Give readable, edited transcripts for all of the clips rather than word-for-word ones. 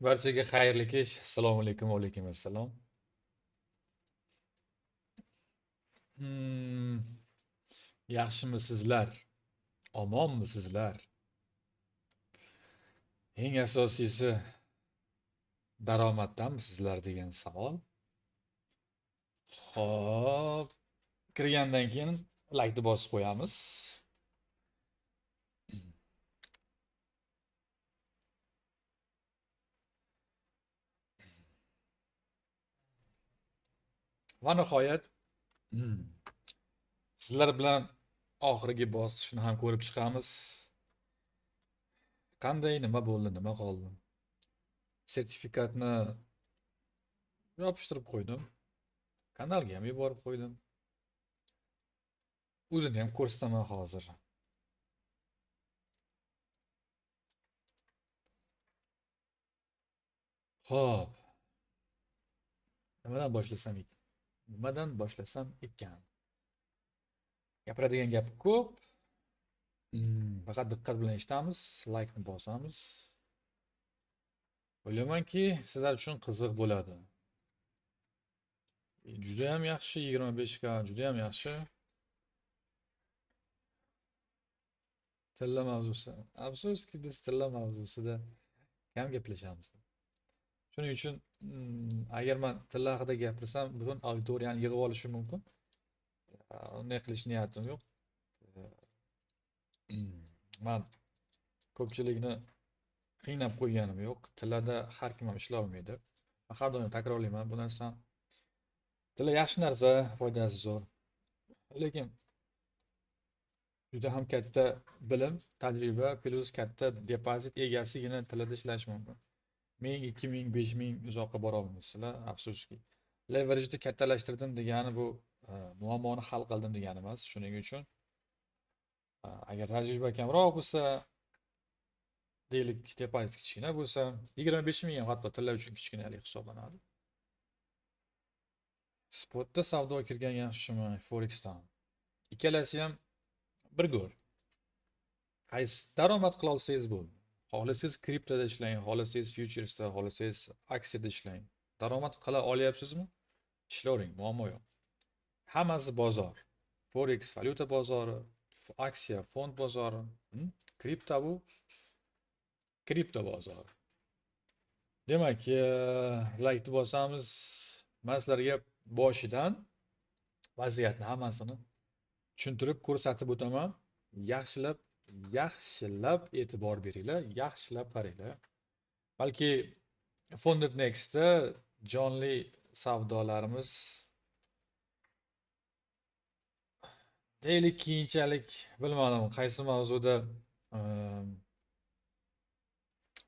Barchaga xayrli kech. Assalomu alaykum va alaykum assalom. Hmm, Yaxshimisizlar? Omonmisizlar? Eng asosiysi daromaddanmisizlar degan savol. Xo'p, kirgandan keyin laykni bosib qo'yamiz. Va nihoyat sizlar bilan oxirgi bosqichni ham ko'rib chiqamiz. Qanday, nima bo'ldi, nima qoldi? Sertifikatni yopishtirib qo'ydim. Kanalga ham yuborib qo'ydim. O'zini ham ko'rsataman hozir. Xo'p, nimadan boshlasam ekan? Gapiradigan gap ko'p. Faqat diqqat bilan eshitamiz, laykni bosamiz. O'ylaymanki, sizlar uchun qiziq bo'ladi. Juda ham yaxshi, 25 ga juda ham yaxshi. Tilla mavzusi. Afsuski, biz tilla mavzusida kam gaplashamiz. Shuning uchun agar men tilla haqida gapirsam, butun auditoriyani yig'ib olishim mumkin. Unday qilish niyatim yo'q. Men ko'pchilikni qiynab qo'yganim yo'q. Tilada har kim ham ishlay olmaydi. Men har doim takrorlayman, bu narsa tilla yaxshi narsa, foydasi zo'r. Lekin juda ham katta bilim, tajriba plus katta depozit egasigina tilada ishlash mumkin. 1000, 2000, 5000 uzoqqa bora olmaysizlar, afsuski. Leverajni kattalashtirdim degani bu muammoni hal qildim degani emas. Shuning uchun agar tajriba kamroq bo'lsa, deylik depozit kichkina bo'lsa, 25 ming ham hatto tilla uchun kichkinalik hisoblanadi. Spotda savdo kirgan yaxshimi, Forexdan? Ikkalasi ham bir go'r. Qaysi daromad qila olsangiz bo'ldi. Xohlasangiz kriptoda ishlang, xohlasangiz futuresda, xohlasangiz aksiyada ishlang. Daromad qila olyapsizmi? Ishlavering, muammo yo'q. Hammasi bozor. Forex valyuta bozori, aksiya fond bozori, kripto bu kripto bozori. Demak, laykni bosamiz. Men sizlarga boshidan vaziyatni hammasini tushuntirib ko'rsatib o'taman. Yaxshilab e'tibor beringlar, yaxshilab qaranglar. Balki Funded Nextda jonli savdolarimiz deylik keyinchalik bilmadim qaysi mavzuda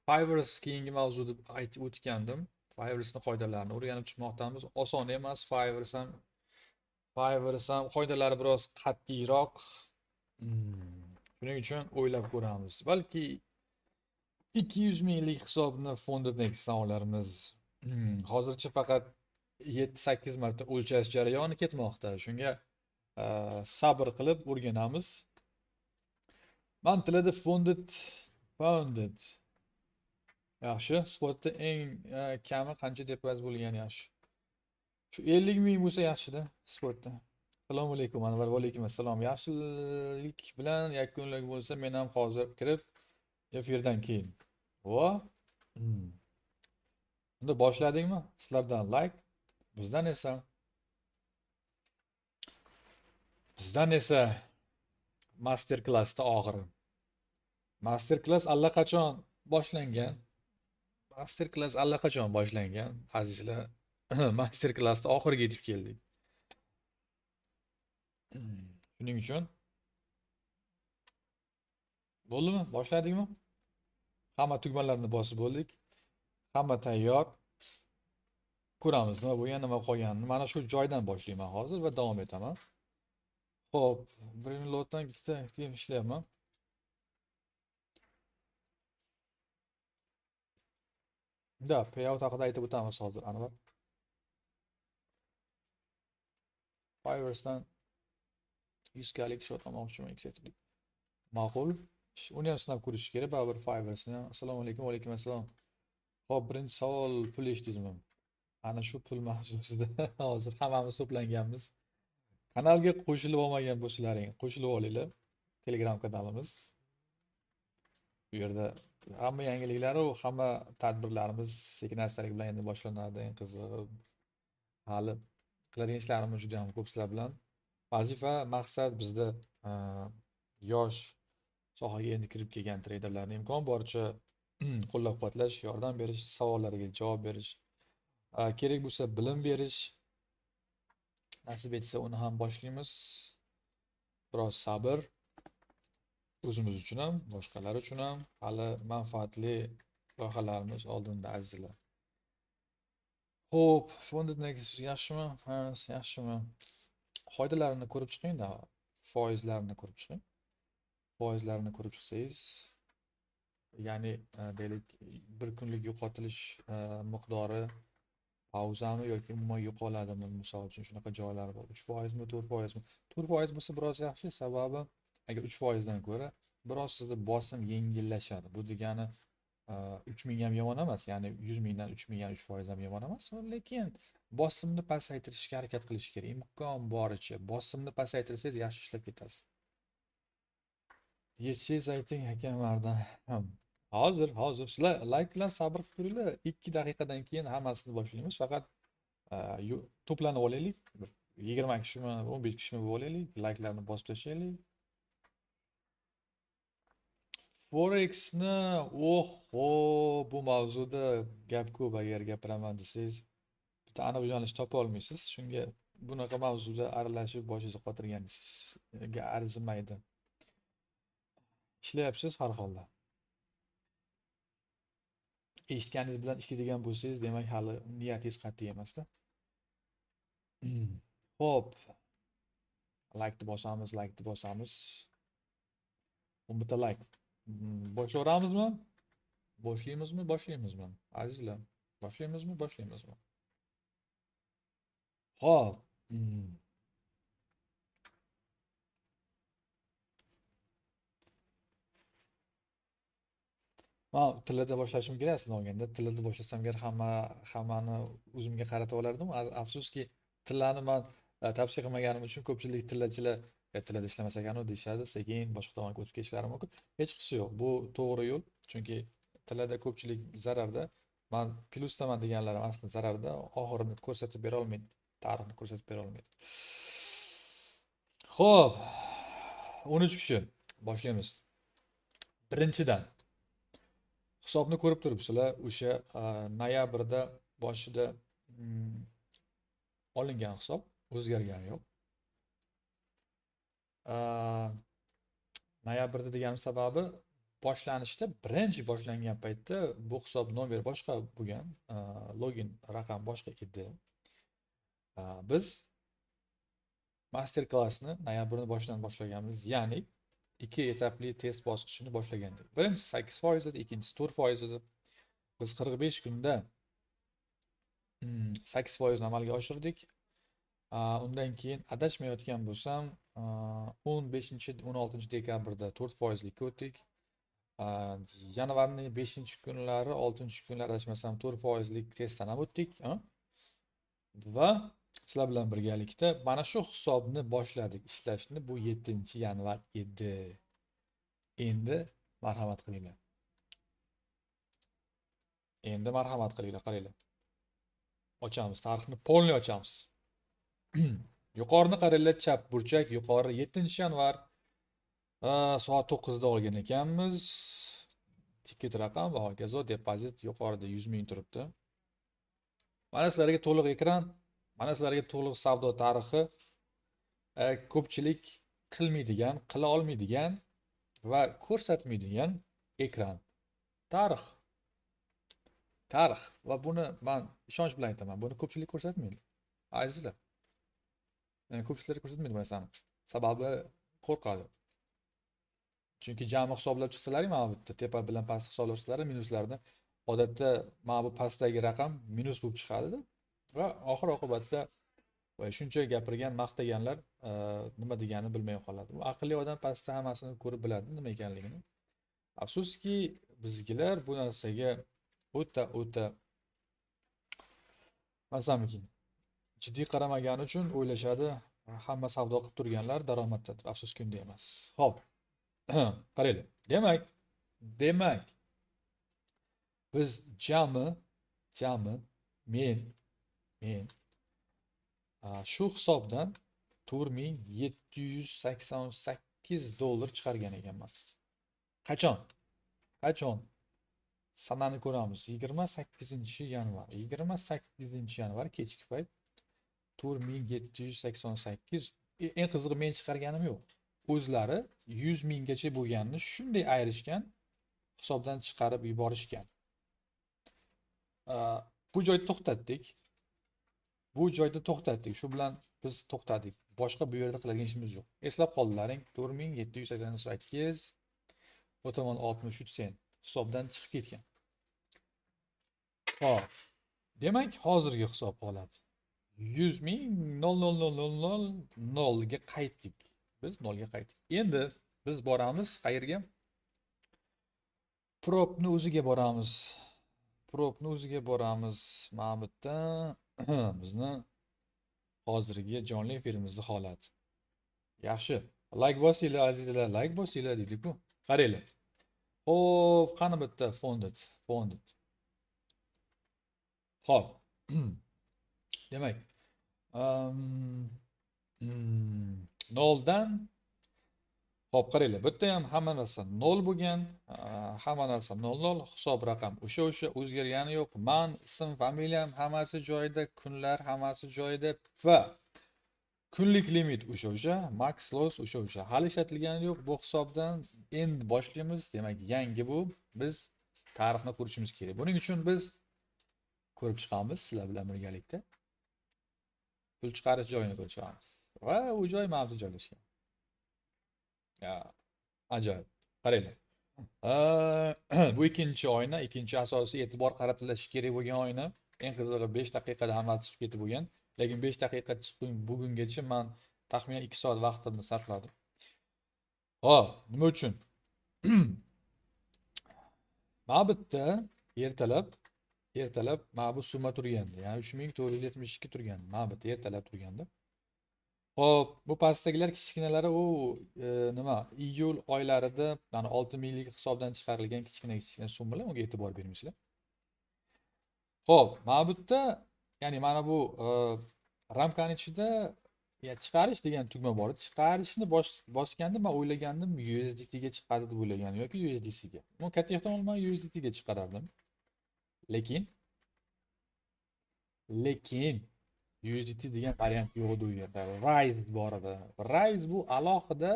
Fiverr keyingi mavzuda aytib o'tgandim. Fiverr'ning qoidalarini o'rganib chiqmoqdamiz. Oson emas Fiverr ham qoidalari biroz qat'iyroq. Shuning uchun o'ylab ko'ramiz. Balki 200 minglik hisobni Funded Nextdan olarmiz. Hozircha faqat 7-8 marta o'lchash jarayoni ketmoqda. Shunga sabr qilib o'rganamiz. Men tilada Funded Founded. Yaxshi. Spotda eng kami qancha depozit bo'lgani yaxshi. Shu 50 ming bo'lsa yaxshida spotda. Assalomu alaykum Anvar. Va alaykum assalom. Yaxshilik bilan yakunlik bo'lsa, men ham hozir kirib efirdan keyin. Vo. Unda boshladingmi? Sizlardan like, bizdan esa master klassda oxiri. Master klass allaqachon boshlangan. Azizlar. Master klassda oxiriga yetib keldik. Shuning uchun bo'ldimi? Boshladingmi? Hamma tugmalarni bosib bo'ldik. Hamma tayyor. Ko'ramiz nima bo'lgan, nima qolganini. Mana shu joydan boshlayman hozir va davom etaman. Xo'p, birinchi lotdan ikkita ishlayapman. Da, payout haqida aytib o'tamiz hozir, Anvar. Fiverr'dan 100 kalik shot olmoqchiman exactly. Ma'qul. Uni ham sinab ko'rish kerak, baribir Fiverr'ni ham. Assalomu alaykum, va alaykum assalom. Xo'p, birinchi savol pul eshitdingizmi? Ana shu pul mavzusida hozir hammamiz to'planganmiz. Kanalga qo'shilib olmagan bo'lsalaring, qo'shilib olinglar. Telegram kanalimiz. Bu yerda hamma yangiliklar va hamma tadbirlarimiz sekin-astalik bilan endi boshlanadi. Eng qizig'i hali qiladigan ishlarimiz juda ham ko'p sizlar bilan. Vazifa, maqsad bizda yosh sohaga endi kirib kelgan treyderlarni imkon boricha qo'llab-quvvatlash, yordam berish, savollariga javob berish, kerak bo'lsa bilim berish. Nasib etsa uni ham boshlaymiz. Biroz sabr. O'zimiz uchun ham, boshqalar uchun ham hali manfaatli loyihalarimiz oldinda azizlar. Xo'p, fondingiz yaxshimi? Ha, yaxshimi? Foydalarini ko'rib chiqing-da, foizlarni ko'rib chiqing. Foizlarni ko'rib chiqsangiz, ya'ni deylik bir kunlik yo'qotilish miqdori pauzami yoki umuman yo'qoladimi? Misol uchun shunaqa joylar bor. 3%mi, 4%mi? 4% bo'lsa biroz yaxshi, sababi agar 3% dan ko'ra biroz sizda bosim yengillashadi. Bu degani 3 ming ham yomon emas, ya'ni 100 mingdan 3 ming ham 3% ham yomon emas, lekin bosimni pasaytirishga harakat qilish kerak. Imkon boricha bosimni pasaytirsangiz yaxshi ishlab ketasiz. Yetsangiz ayting akamardan. Hozir sizlar like bilan sabr qilinglar. 2 daqiqadan keyin hammasini boshlaymiz. Faqat to'planib olaylik. 20 kishimi, 15 kishimi bo'lib olaylik. Like'larni bosib tashlaylik. Forex'ni bu mavzuda gap ko'p. Agar gapiraman desangiz, bitta aniq yo'nalish topa olmaysiz. Shunga bunaqa mavzuda aralashib boshingizni qotirganingiz arzimaydi. Ishlayapsiz har holda. Eshitganingiz bilan ishlaydigan bo'lsangiz, demak hali niyatingiz qat'iy emasda. Xo'p. Like'ni bosamiz. 10 bitta like. Boshlayveramizmi? Boshlaymizmi? Azizlar, boshlaymizmi? Xo'p. Men tilda boshlashim kerak aslida olganda. Tilda boshlasam agar hammani o'zimga qaratib olardim. Afsuski tillarni men tavsiya qilmaganim uchun ko'pchilik tillachilar tilda ishlamasak ekanu deyishadi. Sekin boshqa tomonga o'tib ketishlari mumkin. Hech qisi yo'q. Bu to'g'ri yo'l. Chunki tilda ko'pchilik zararda. Men plyusdaman deganlarim aslida zararda. Oxirini ko'rsatib bera olmaydi. Tarixni ko'rsatib bera olmaydi. Xo'p. 13 kishi boshlaymiz. Birinchidan hisobni ko'rib turibsizlar. O'sha noyabrda boshida olingan hisob o'zgargani yo'q. Noyabrda deganim sababi boshlanishda birinchi boshlangan paytda bu hisob nomer boshqa bo'lgan, login raqam boshqa edi. Biz master klassni noyabrning boshidan boshlaganmiz, ya'ni 2 etapli test bosqichini boshlagandik. Birinchisi 8% edi, ikkinchisi 4% edi. Biz 45 kunda 8% amalga oshirdik. Undan keyin adashmayotgan bo'lsam 15-16 dekabrda 4%likka o'tdik. yanvarning 5-kunlari, 6-kunlari adashmasam 4% testdan ham o'tdik. Va sizlar bilan birgalikda mana shu hisobni boshladik ishlashni. Bu 7-yanvar edi. Endi marhamat qilinglar. Qaranglar. Ochamiz, tarixni polni ochamiz. Yuqorini qaranglar, chap burchak yuqori 7-yanvar soat 9 da olgan ekanmiz. Ticket raqam va hokazo, depozit yuqorida 100 ming turibdi. Mana sizlarga to'liq ekran, mana sizlarga to'liq savdo tarixi, ko'pchilik qilmaydigan, qila olmaydigan va ko'rsatmaydigan ekran. Tarix va buni men ishonch bilan aytaman, buni ko'pchilik ko'rsatmaydi. Azizlar. Ko'pchilik ko'rsatmaydi bu narsani. Sababi qo'rqadi. Chunki jami hisoblab chiqsalaring, mana bu yerda tepa bilan past hisoblab chiqsalar, minuslarni odatda mana bu pastdagi raqam minus bo'lib chiqadi va oxir oqibatda shuncha gapirgan, maqtaganlar nima deganini bilmay qoladi. Bu aqlli odam pastda hammasini ko'rib biladi nima ekanligini. Afsuski bizgilar bu narsaga o'ta masamiki jiddiy qaramagani uchun o'ylashadi, hamma savdo qilib turganlar daromaddadir. Afsuski unday emas. Xo'p. Qaranglar. Demak biz jami men shu hisobdan $4788 chiqargan ekanman. Qachon? Sanani ko'ramiz. 28-yanvar. 28-yanvar kechki payt 4788. Eng qizig'i men chiqarganim yo'q. O'zlari 100 minggacha bo'lganini shunday ayirishgan, hisobdan chiqarib yuborishgan. Bu joyda to'xtatdik. Shu bilan biz to'xtadik. Boshqa bu yerda qiladigan ishimiz yo'q. Eslab qollaring, 4788 o'taman 63 sent hisobdan chiqib ketgan. Xo'p. Demak, hozirgi hisob holati 100 ming 0,000,000 ga qaytdik. Biz 0 ga qaytdik. Endi biz boramiz qayerga? Propni o'ziga boramiz. Mana bu yerda bizni hozirgi jonli efirimizni holati. Yaxshi. Like bosinglar azizlar, like bosinglar deylik-ku. Qaranglar. Xo'p, qani bitta fondit. Xo'p. Demak, 0dan xo'p, qaranglar. Bu yerda ham hamma narsa 0 bo'lgan, hamma narsa 00, hisob raqam o'sha o'zgargani yo'q. Men, ism, familiyam hammasi joyida, kunlar hammasi joyida va kunlik limit o'sha, max loss o'sha. Hali ishlatilgani yo'q bu hisobdan. Endi boshlaymiz. Demak, yangi bu. Biz tarixni ko'rishimiz kerak. Buning uchun biz ko'rib chiqamiz sizlar bilan birgalikda. Pul chiqarish joyini ko'rib chiqamiz. Va u joy mana bu joylashgan. Ajoyib. Qaranglar. Bu ikkinchi oyna, ikkinchi asosiy e'tibor qaratilishi kerak bo'lgan oyna. Eng qizig'i 5 daqiqada hammasi chiqib ketib bo'lgan. Lekin 5 daqiqa chiqib bugungacha men taxminan 2 soat vaqtimni sarfladim. Xo'p, nima uchun? Mana bu yerda ertalab mana bu summa turgandi. Ya'ni 3472 turgandi. Mana bu yerda ertalab turgandi. Xo'p, bu pastdagilar kichkinalari nima? Iyul oylarida, ya'ni 6 minglik hisobdan chiqarilgan kichkina summalar, unga e'tibor bermaysizlar. Xo'p, mana bu yerda, ya'ni mana bu ramkaning ichida chiqarish degan tugma bor. Chiqarishni bosganda men o'ylagandim USDT ga chiqadi deb o'ylagandim yoki USDC ga. Bu katta ehtimol men USDT ga chiqarardim. Lekin USDT degan variant yo'q edi u yerda. Rise bor edi. Rise bu alohida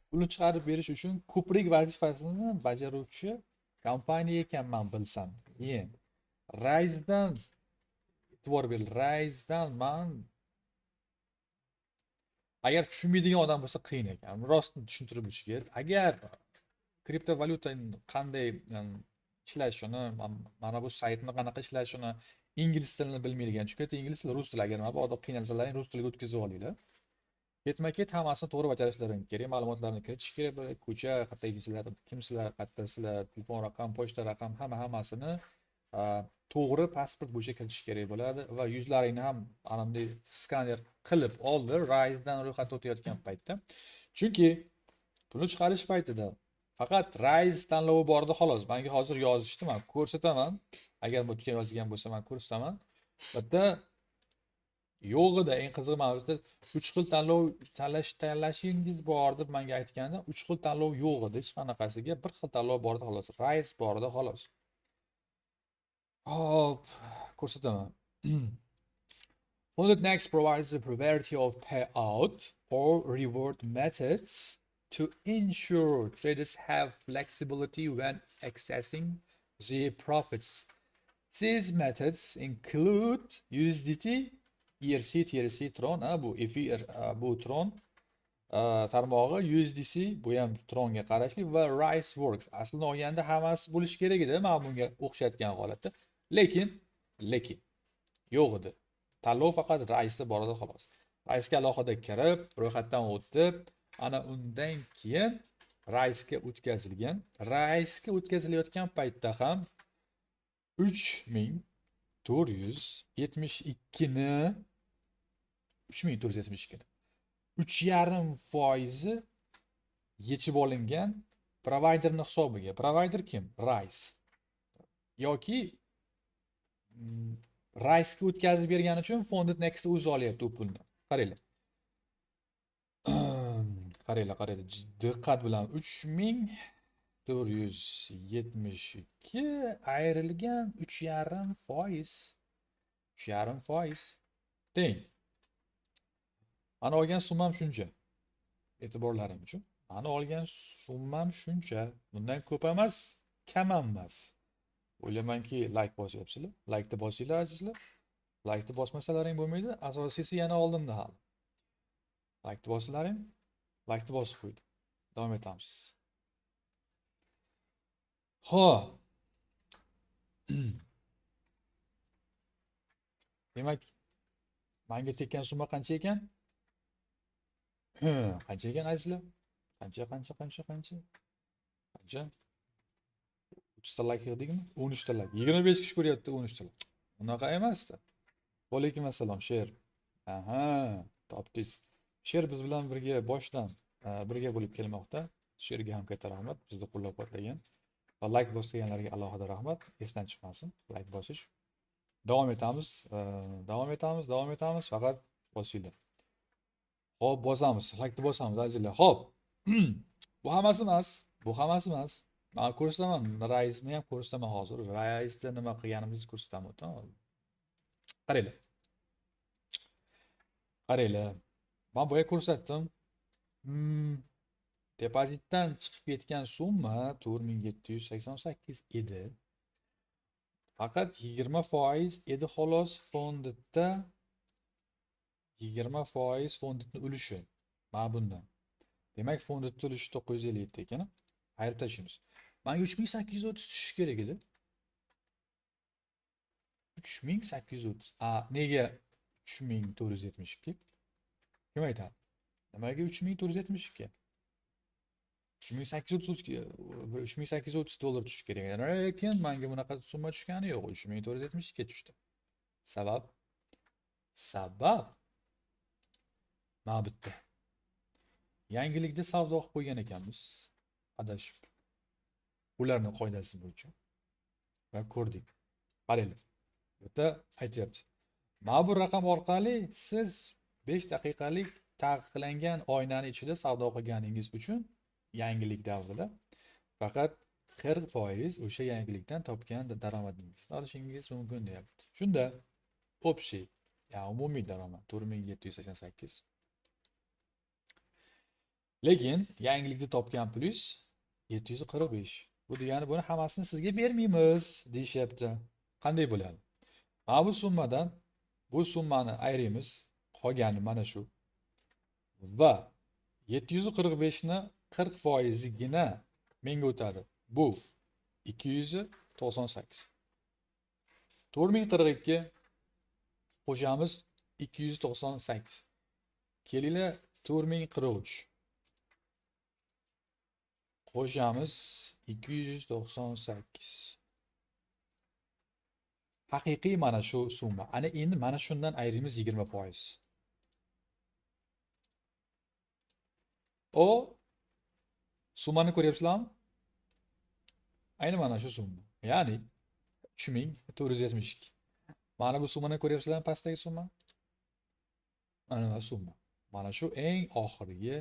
pulni chiqarib berish uchun ko'prik vazifasini bajaruvchi kompaniya ekan men bilsam. Rise'dan e'tibor ber. Rise'dan men agar tushunmaydigan odam bo'lsa qiyin ekan. Rostni tushuntirib o'tish kerak. Agar kriptovalyuta qanday ishlashini, mana bu saytni qanaqa ishlashini ingliz tilini bilmaydigan, chunki ingliz tili, rus tili, agar mana bu odam qiynalsalaring rus tiliga o'tkazib olinglar. Ketma-ket hammasini to'g'ri bajarishlaring kerak, ma'lumotlarni kiritish kerak bo'ladi. Ko'cha, qayerdagisizlar, kimsizlar, qayerdasizlar, telefon raqam, pochta raqam, hammasini to'g'ri pasport bo'yicha kiritish kerak bo'ladi va yuzlaringni ham ana bunday skaner qilib oldi Rise'dan ro'yxatga o'tayotgan paytda. Chunki pulni chiqarish paytida faqat Rise tanlovi bor edi xolos. Menga hozir yozishdi, men ko'rsataman. Agar bu yerga yozgan bo'lsa, men ko'rsataman. Bitta yo'q edi, eng qizig'i mana bu 3 xil tanlov tanlashingiz bor deb menga aytganda, 3 xil tanlov yo'q edi, hech qanaqasiga. Bir xil tanlov bor edi xolos. Rise bor edi xolos. Hop, ko'rsataman. Funded Next provides a variety of payout or reward methods to ensure traders have flexibility when accessing their profits. These methods include USDT, ERC, Tron, bu Ether, bu Tron tarmog'i, USDC, bu ham Tronga qarashli va RiseWorks. Aslida olganda hammasi bo'lishi kerak edi, mana bunga o'xshatgan holatda. Lekin yo'q edi. Tanlov faqat Rise'da bor edi xolos. Rise'ga alohida kirib, ro'yxatdan o'tib, ana undan keyin Rise'ga o'tkazilgan. Rise'ga o'tkazilayotgan paytda ham 3472 ni 3,5% yechib olingan provayderning hisobiga. Provayder kim? Rise. Yoki Rise'ga o'tkazib bergani uchun Funded Next o'zi olyapti u pulni. Qaranglar. Qaranglar. Diqqat bilan 3472 ayrilgan 3,5%. 3,5% teng. Mana olgan summam shuncha. E'tiborlaring uchun. Mana olgan summam shuncha. Bundan ko'p emas, kam emas. O'ylaymanki like bosyapsizlar. Like'ni bosinglar azizlar. Like'ni bosmasalaring bo'lmaydi. Asosiysi yana oldinda hali. Like'ni bosinglaring. Like'ni bosib qo'ying. Davom etamiz. Xo'p. Demak, menga tekkan summa qancha ekan? Qancha ekan azizlar? Qancha? 3 ta like yig'dikmi? 13 ta like. 25 kishi ko'ryapti 13 ta like. Unaqa emasdi. Va alaykum assalom, Sher. Aha, topdingiz. Sher biz bilan birga boshdan birga bo'lib kelmoqda. Sherga ham katta rahmat, bizni qo'llab-quvvatlagan. Va like bosganlarga alohida rahmat. Esdan chiqmasin, like bosish. Davom etamiz. Faqat bosinglar. Xo'p, bosamiz. Like'ni bosamiz azizlar. Xo'p. Bu hammasi emas. Men ko'rsataman. Rise'ni ham ko'rsataman hozir. Rise'da nima qilganimizni ko'rsataman. Qaranglar. Men boya ko'rsatdim. Depozitdan chiqib ketgan summa 4788 edi. Faqat 20% edi xolos fondda. 20% fondning ulushi. Mana bundan. Demak, fondning ulushi 957 ekan. Ayirib tashlaymiz. Menga 3830 tushish kerak edi. 3830. Nega 3472? Kim aytadi? Nimaga 3472? 3830 dollar tushish kerak. Lekin menga bunaqa summa tushgani yo'q. 3472 ga tushdi. Sabab mana bitta. Yangilikda savdo qilib qo'ygan ekanmiz. Adashib. Ularning qoidasi bo'yicha. Va ko'rdik. Qaranglar. Bu yerda aytyapti. Mana bu raqam orqali siz 5 daqiqalik taqiqlangan oynani ichida savdo qilganingiz uchun yangilik davrida faqat 40% o'sha yangilikdan topgan daromadingizni olishingiz mumkin deyapti. Shunda общий, umumiy daromad 4788. Lekin yangilikda topgan pulingiz 745. Bu degani buni hammasini sizga bermaymiz deyishyapti. Qanday bo'ladi? Mana bu summadan bu summani ayiramiz. Qolgani mana shu. Va 745 ni 40%igina menga o'tadi. Bu 298. 4042 qo'shamiz 298. Kelinglar 4043 qo'shamiz 298. Haqiqiy mana shu summa. Ana endi mana shundan ayrimiz 20%. O summani ko'ryapsizlarmi? Ayni mana shu summa. Ya'ni 3472. Mana bu summani ko'ryapsizlarmi, pastdagi summa? Ana summa. Mana shu eng oxirgi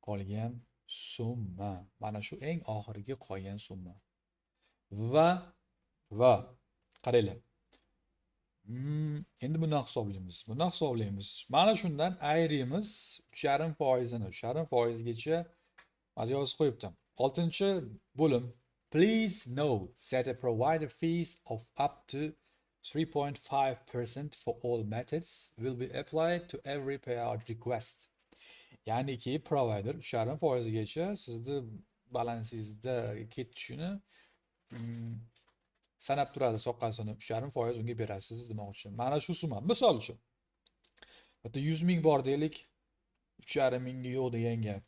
qolgan summa. Mana shu eng oxirgi qolgan summa. Va qaranglar. Endi bundan hisoblaymiz. Bundan hisoblaymiz. Mana shundan ayrimiz 3,5%ni. 3,5%gacha mana yozib qo'yibdim. 6-bo'lim. Please note that a provider fees of up to 3.5% for all methods will be applied to every payout request. Ya'niki provider 3,5%gacha sizni balansingizda ketishini sanab turadi, soqqasini 3,5% unga berasiz demoqchi. Mana shu summa. Misol uchun bitta 100 ming bor deylik, 3,5 mingga yo'q degan gap.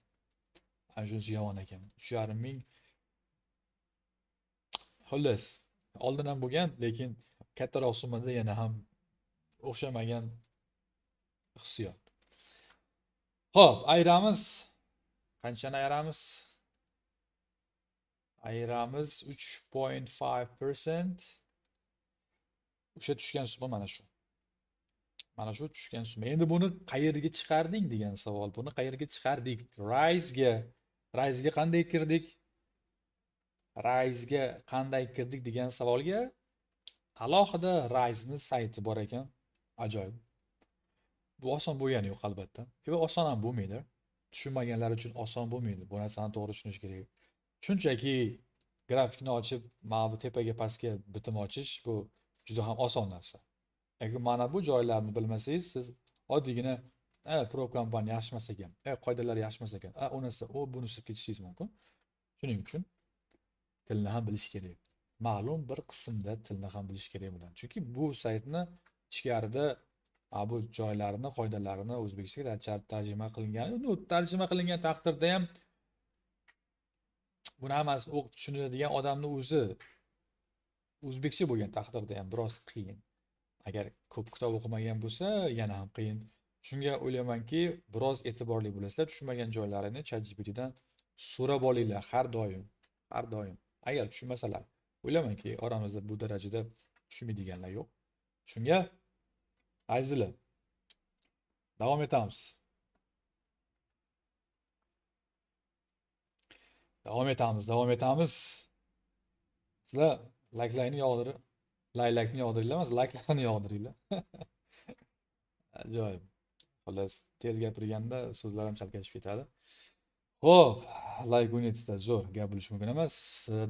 Ana shunisi yomon ekan. 3,5 ming xullas oldin ham bo'lgan, lekin kattaroq summada yana ham o'xshamagan hissiyot. Xo'p, ayiramiz. Qanchani ayiramiz? Ayiramiz 3.5%. O'sha tushgan summa mana shu. Mana shu tushgan summa. Endi buni qayerga chiqarding degan savol. Buni qayerga chiqardik? Rise'ga qanday kirdik? Rise'ga qanday kirdik degan savolga alohida Rise'ning sayti bor ekan. Ajoyib. Bu oson bo'lgani yo'q albatta. Va oson ham bo'lmaydi. Tushunmaganlar uchun oson bo'lmaydi. Bu narsani to'g'ri tushunish kerak. Shunchaki grafikni ochib, mana bu tepaga pastga bitim ochish bu juda ham oson narsa. Agar mana bu joylarni bilmasangiz, siz oddiygina pro kompaniya yaxshi emas ekan, qoidalari yaxshi emas ekan, unisi, bunisi ketishingiz mumkin. Shuning uchun tilni ham bilish kerak. Ma'lum bir qismda tilni ham bilish kerak bo'ladi. Chunki bu saytni ichkarida bu joylarini, qoidalarini o'zbekchaga tarjima qilingan, tarjima qilingan taqdirda ham buni hammasini o'qib tushunadigan odamni o'zi o'zbekcha bo'lgan taqdirda ham biroz qiyin. Agar ko'p kitob o'qimagan bo'lsa, yana ham qiyin. Shunga o'ylaymanki, biroz e'tiborli bo'lasizlar, tushunmagan joylarini ChatGPTdan so'rab olinglar har doim. Har doim. Agar tushunmasalar, o'ylaymanki, oramizda bu darajada tushunmaydiganlar yo'q. Shunga azizlar, davom etamiz. Davom etamiz. Sizlar layklarni yog'diringlar emas, layklarni yog'diringlar. Ajoyib. Xullas, tez gapirganda so'zlarim chalkashib ketadi. Xo'p, layk unitda zo'r gap bo'lishi mumkin emas.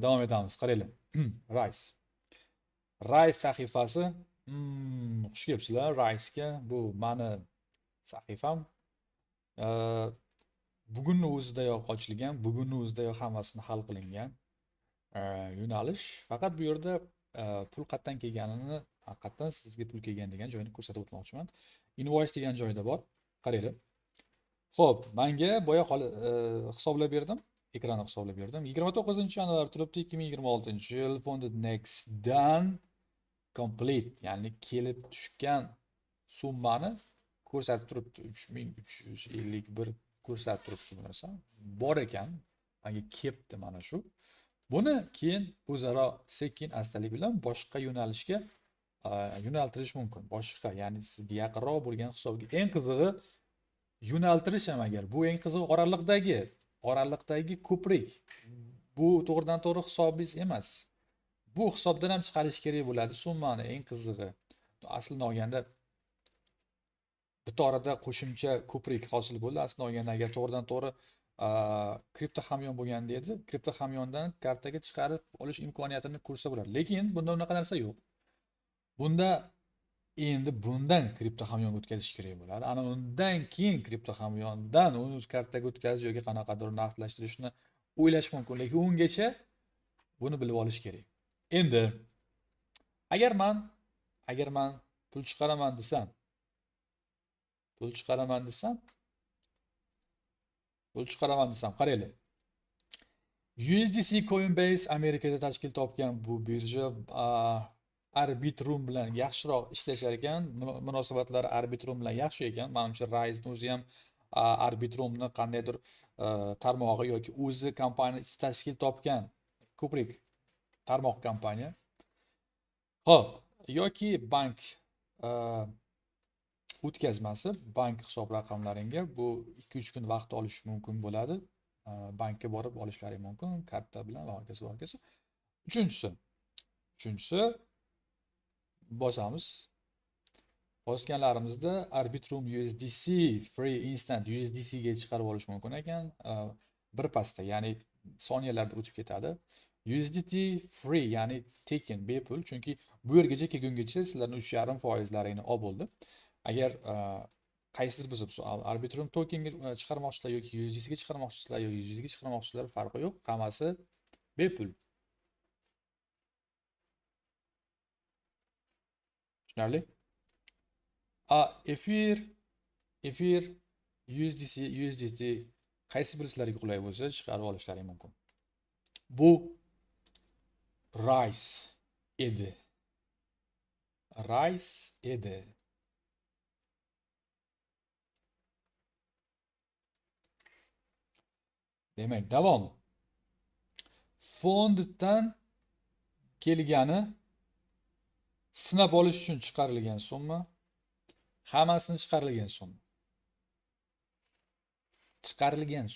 Davom etamiz. Qaranglar. Rice sahifasi. Xush kelibsizlar Rice'ga. Bu meni sahifam. Bugunni o'zidayoq ochilgan, bugunni o'zidayoq hammasini hal qilingan yo'nalish. Faqat bu yerda pul qayerdan kelganini, haqiqatan sizga pul kelgan degan joyini ko'rsatib o'tmoqchiman. Invoice degan joyda bor. Qaranglar. Xo'p, menga boya hisoblab berdim. Ekranni hisoblab berdim. 29-yanvar turibdi 2026-yil Funded Next'dan complete, ya'ni kelib tushgan summani ko'rsatib turibdi. 3351 ko'rsatib turibdi bu narsa. Bor ekan, menga kelibdi mana shu. Buni keyin o'zaro sekin astalik bilan boshqa yo'nalishga yo'naltirish mumkin. Boshqa, ya'ni sizga yaqinroq bo'lgan hisobga. Eng qizig'i yo'naltirish ham agar. Bu eng qizig'i oraliqdagi ko'prik. Bu to'g'ridan to'g'ri hisobingiz emas. Bu hisobdan ham chiqarish kerak bo'ladi summani. Eng qizig'i aslini olganda bitta orada qo'shimcha ko'prik hosil bo'ldi. Aslini olganda agar to'g'ridan to'g'ri kripto hamyon bo'lganda edi, kripto hamyondan kartaga chiqarib olish imkoniyatini ko'rsa bo'ladi. Lekin bunda unaqa narsa yo'q. Bunda endi bundan kripto hamyonga o'tkazish kerak bo'ladi. Ana undan keyin kripto hamyondan uni kartaga o'tkazish yoki qanaqadir naqdlashtirishni o'ylash mumkin. Lekin ungacha buni bilib olish kerak. Endi agar men pul chiqaraman desam, pul chiqaraman desam, qaranglar. USDC Coinbase Amerikada tashkil topgan bu birja Arbitrum bilan yaxshiroq ishlashar ekan, munosabatlari Arbitrum bilan yaxshi ekan. Menimcha Rise'ni o'zi ham Arbitrumni qandaydir tarmog'i yoki o'zi kompaniyasi tashkil topgan ko'prik tarmoq kompaniya. Xo'p, yoki bank o'tkazmasi, bank hisob raqamlaringga bu 2-3 kun vaqt olishi mumkin bo'ladi. Bankka borib olishlari mumkin, karta bilan va hokazo va hokazo. Uchinchisi bosamiz. Bosganlarimizda Arbitrum USDC Free Instant USDC ga chiqarib olish mumkin ekan. Bir pasda, ya'ni soniyalarda o'tib ketadi. USDT free, ya'ni tekin, bepul, chunki bu yergacha kelgungacha sizlarning 3,5%laringni olib bo'ldi. Agar qaysidir bo'lsa, Arbitrum tokenga chiqarmoqchisizlar yoki USDC ga chiqarmoqchisizlar yoki USDC ga chiqarmoqchisizlar, farqi yo'q, hammasi bepul. Tushunarli? Efir, USDT qaysi bir sizlarga qulay bo'lsa, chiqarib olishlaring mumkin. Bu Rise edi. Demak, davom. Fonddan kelgani sinab olish uchun chiqarilgan summa, hammasini chiqarilgan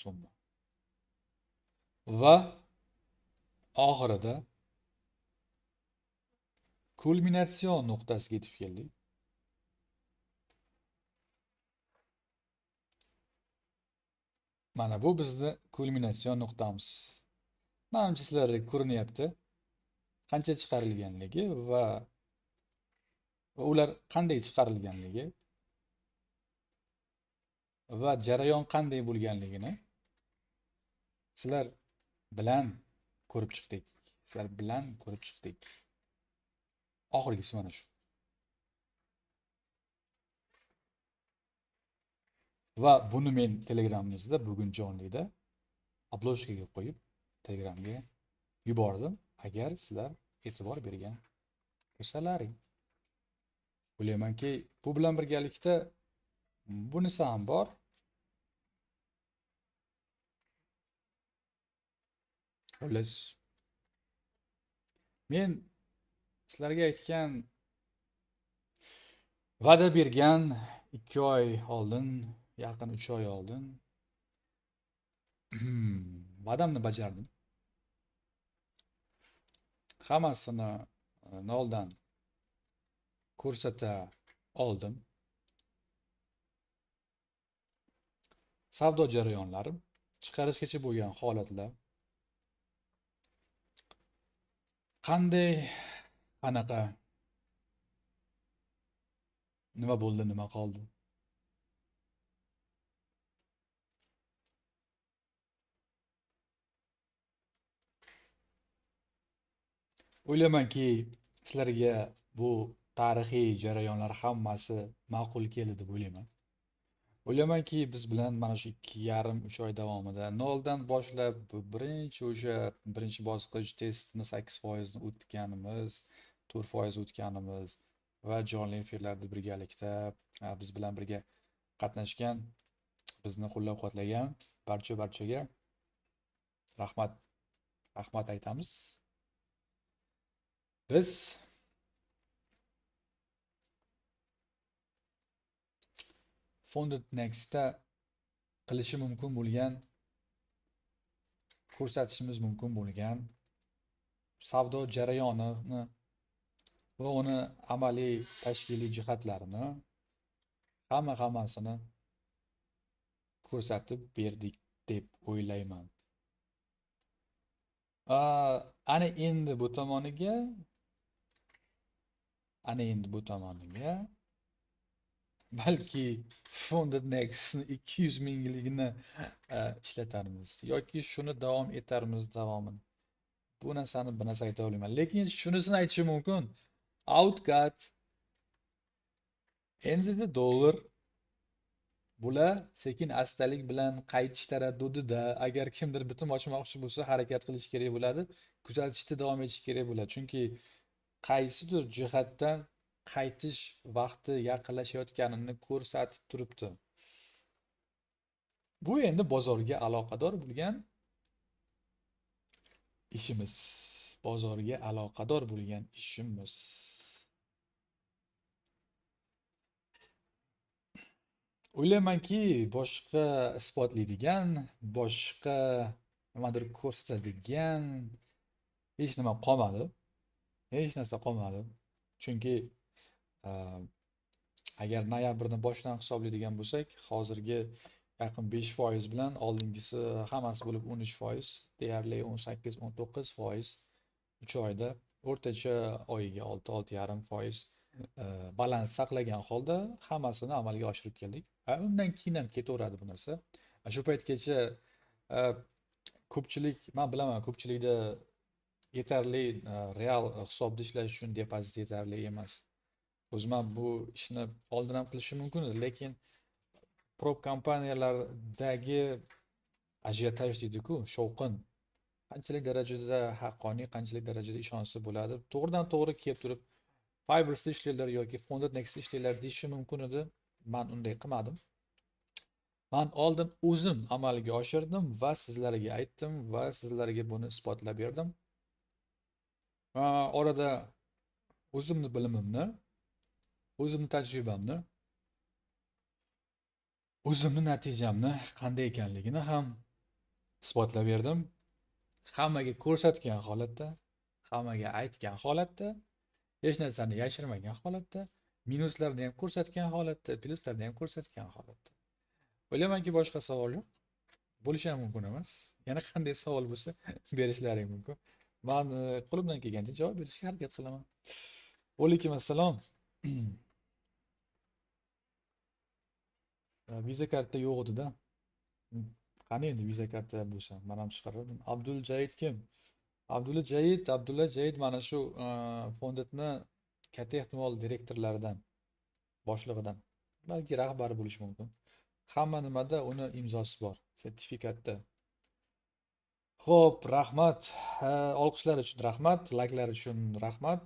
summa. Va oxirida kulminatsion nuqtasiga yetib keldik. Mana bu bizni kulminatsion nuqtamiz. Menimcha sizlarga ko'rinyapti qancha chiqarilganligi va ular qanday chiqarilganligi va jarayon qanday bo'lganligini sizlar bilan ko'rib chiqdik. Oxirgisi mana shu. Va buni men Telegramimizda bugun jonlida obloshkaga qo'yib Telegramga yubordim. Agar sizlar e'tibor bergan bo'lsalaring. O'ylaymanki, bu bilan birgalikda bunisi ham bor. Xullas, men sizlarga aytgan, va'da bergan 2 oy oldin, yaqin 3 oy oldin va'damni bajardim. Hammasini noldan ko'rsata oldim. Savdo jarayonlarim, chiqarishgacha bo'lgan holatlar, qanaqa, nima bo'ldi, nima qoldi. O'ylaymanki, sizlarga bu tarixiy jarayonlar hammasi ma'qul keldi deb o'ylayman. O'ylaymanki, biz bilan mana shu 2,5-3 oy davomida noldan boshlab birinchi bosqich testni 8% o'tganimiz, 4% o'tganimiz va jonli efirlarda birgalikda biz bilan birga qatnashgan, bizni qo'llab-quvvatlagan barchaga rahmat aytamiz. Biz Fonded Next'da qilishi mumkin bo'lgan, ko'rsatishimiz mumkin bo'lgan savdo jarayonini va uni amaliy tashkiliy jihatlarini hammasini ko'rsatib berdik deb o'ylayman. Ana endi bu tomoniga balki Fonded Next'ni 200 mingligini ishlatarmiz yoki shuni davom etarmiz davomini. Bu narsani bir narsa ayta olmayman. Lekin shunisini aytishim mumkin. Outcut NZD dollar Bular sekin astalik bilan qaytish taraddudida, agar kimdir bitim ochmoqchi bo'lsa harakat qilish kerak bo'ladi, kuzatishda davom etish kerak bo'ladi. Chunki qaysidir jihatdan qaytish vaqti yaqinlashayotganini ko'rsatib turibdi. Bu endi bozorga aloqador bo'lgan ishimiz. Bozorga aloqador bo'lgan ishimiz. O'ylaymanki, boshqa isbotlaydigan, boshqa nimadir ko'rsatadigan hech nima qolmadi. Hech narsa qolmadi. Chunki agar noyabrni boshidan hisoblaydigan bo'lsak, hozirgi yaqin 5% bilan oldingisi hammasi bo'lib 13%, deyarli 18-19% 3 oyda o'rtacha oyiga 6-6,5% balans saqlagan holda hammasini amalga oshirib keldik. Undan keyin ham ketaveradi bu narsa. Shu paytgacha ko'pchilik, men bilaman, ko'pchilikda yetarli real hisobda ishlash uchun depozit yetarli emas. O'zim ham bu ishni oldin ham qilishim mumkin edi, lekin prop kompaniyalardagi ajiotaj deydi-ku, shovqin qanchalik darajada haqqoniy, qanchalik darajada ishonchli bo'ladi. To'g'ridan to'g'ri kelib turib Fiverr'da ishlanglar yoki Fonded.Next'da ishlanglar deyishi mumkin edi. Men unday qilmadim. Men oldin o'zim amalga oshirdim va sizlarga aytdim va sizlarga buni isbotlab berdim. Orada o'zimni bilimimni, o'zimni tajribamni, o'zimni natijamni qanday ekanligini ham isbotlab berdim. Hammaga ko'rsatgan holatda, hammaga aytgan holatda, hech narsani yashirmagan holatda, minuslarni ham ko'rsatgan holatda, plyuslarni ham ko'rsatgan holatda. O'ylaymanki, boshqa savol yo'q. Bo'lishi ham mumkin emas. Yana qanday savol bo'lsa, berishlaring mumkin. Men qo'limdan kelgancha javob berishga harakat qilaman. Alaykum assalom. Viza karta yo'q edi-da. Qani endi viza karta bo'lsa, men ham chiqarardim. Abdul Jayid kim? Abdulla Jayid mana shu Fondetni katta ehtimol direktorlaridan, boshlig'idan, balki rahbari bo'lishi mumkin. Hamma nimada uni imzosi bor, sertifikatda. Xo'p, rahmat. Olqishlar uchun rahmat, layklar uchun rahmat.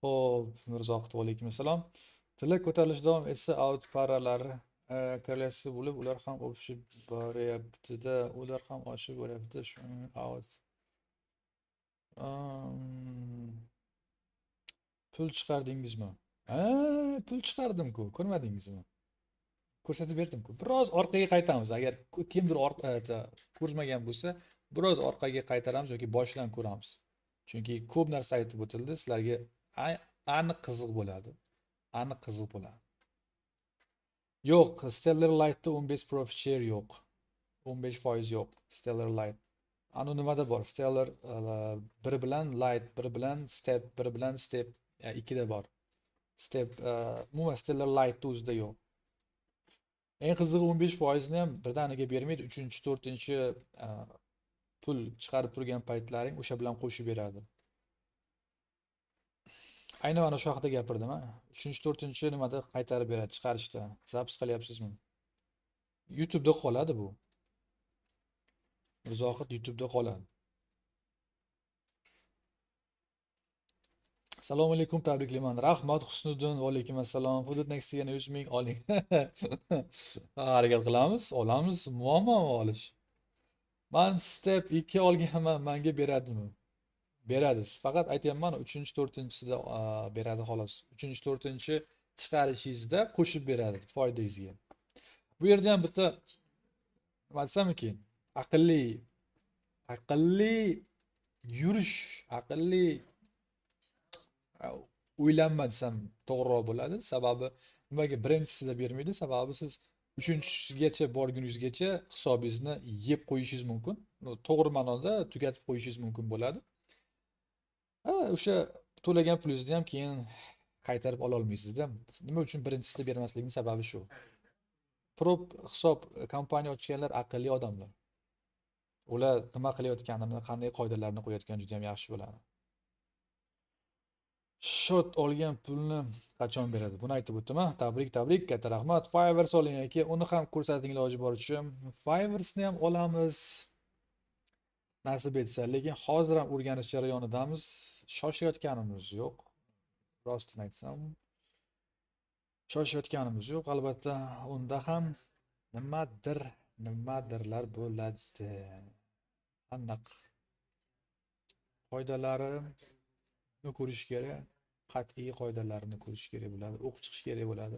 Xo'p, Mirzoqov, alaykum assalom. Tilla ko'tarilish davom etsa, aut paralari korrelyatsiya bo'lib, ular ham o'sib boryapti-da, ular ham oshib boryapti. Shuning aut pul chiqardingizmi? Pul chiqardim-ku, ko'rmadingizmi? Ko'rsatib berdim-ku. Biroz orqaga qaytamiz. Agar kimdir ko'rmagan bo'lsa, biroz orqaga qaytaramiz yoki boshdan ko'ramiz. Chunki ko'p narsa aytib o'tildi, sizlarga aniq qiziq bo'ladi. Aniq qiziq bo'ladi. Yo'q, Stellar Light'da 15 profit share yo'q. 15% yo'q Stellar Light. Anu nimada bor? Stellar 1 bilan Light, 1 bilan Step, 1 bilan Step 2 da bor. Step umuman Stellar Light'da o'zida yo'q. Eng qizig'i 15% ni ham birdaniga bermaydi. 3-chi, 4-chi pul chiqarib turgan paytlaring o'sha bilan qo'shib beradi. Aynan mana shu haqida gapirdim, 3-chi, 4-chi nimada qaytarib beradi, chiqarishda. Zapis qilyapsizmi? YouTube'da qoladi bu. Mirzohid YouTube'da qoladi. Assalomu alaykum, tabriklayman. Rahmat Husniddin, va alaykum assalom. Fonded.Next'ga yana 100 ming oling. Harakat qilamiz, olamiz, muammo olish. Men Step 2 olganman, menga beradimi? Beradi. Faqat aytayapman, 3-chi, 4-chisida beradi xolos. 3-chi, 4-chi chiqarishingizda qo'shib beradi foydangizga. Bu yerda ham bitta nima aytsamki, aqlli yurish, aqlli o'ylanma desam to'g'riroq bo'ladi. Sababi nimaga birinchisida bermaydi? Sababi siz 3-chisigacha borguningizgacha hisobingizni yeb qo'yishingiz mumkin. To'g'ri ma'noda tugatib qo'yishingiz mumkin bo'ladi. O'sha to'lagan pulingizni ham keyin qaytarib ola olmaysizda. Nima uchun birinchisida bermaslikning sababi shu. Prop hisob kompaniya ochganlar aqlli odamlar. Ular nima qilayotganini, qanday qoidalarni qo'yayotganini juda ham yaxshi biladi. Shot olgan pulni qachon beradi? Buni aytib o'tdim. Tabrik, katta rahmat. Fiverr oling yoki uni ham ko'rsating iloji boricha. Fiverr'ni ham olamiz. Nasib etsa, lekin hozir ham o'rganish jarayonidamiz. Shoshayotganimiz yo'q. Rostini aytsam, shoshayotganimiz yo'q. Albatta, unda ham nimadirlar bo'ladi. Aniq qoidalarini ko'rish kerak. Qat'iy qoidalarini ko'rish kerak bo'ladi. O'qib chiqish kerak bo'ladi.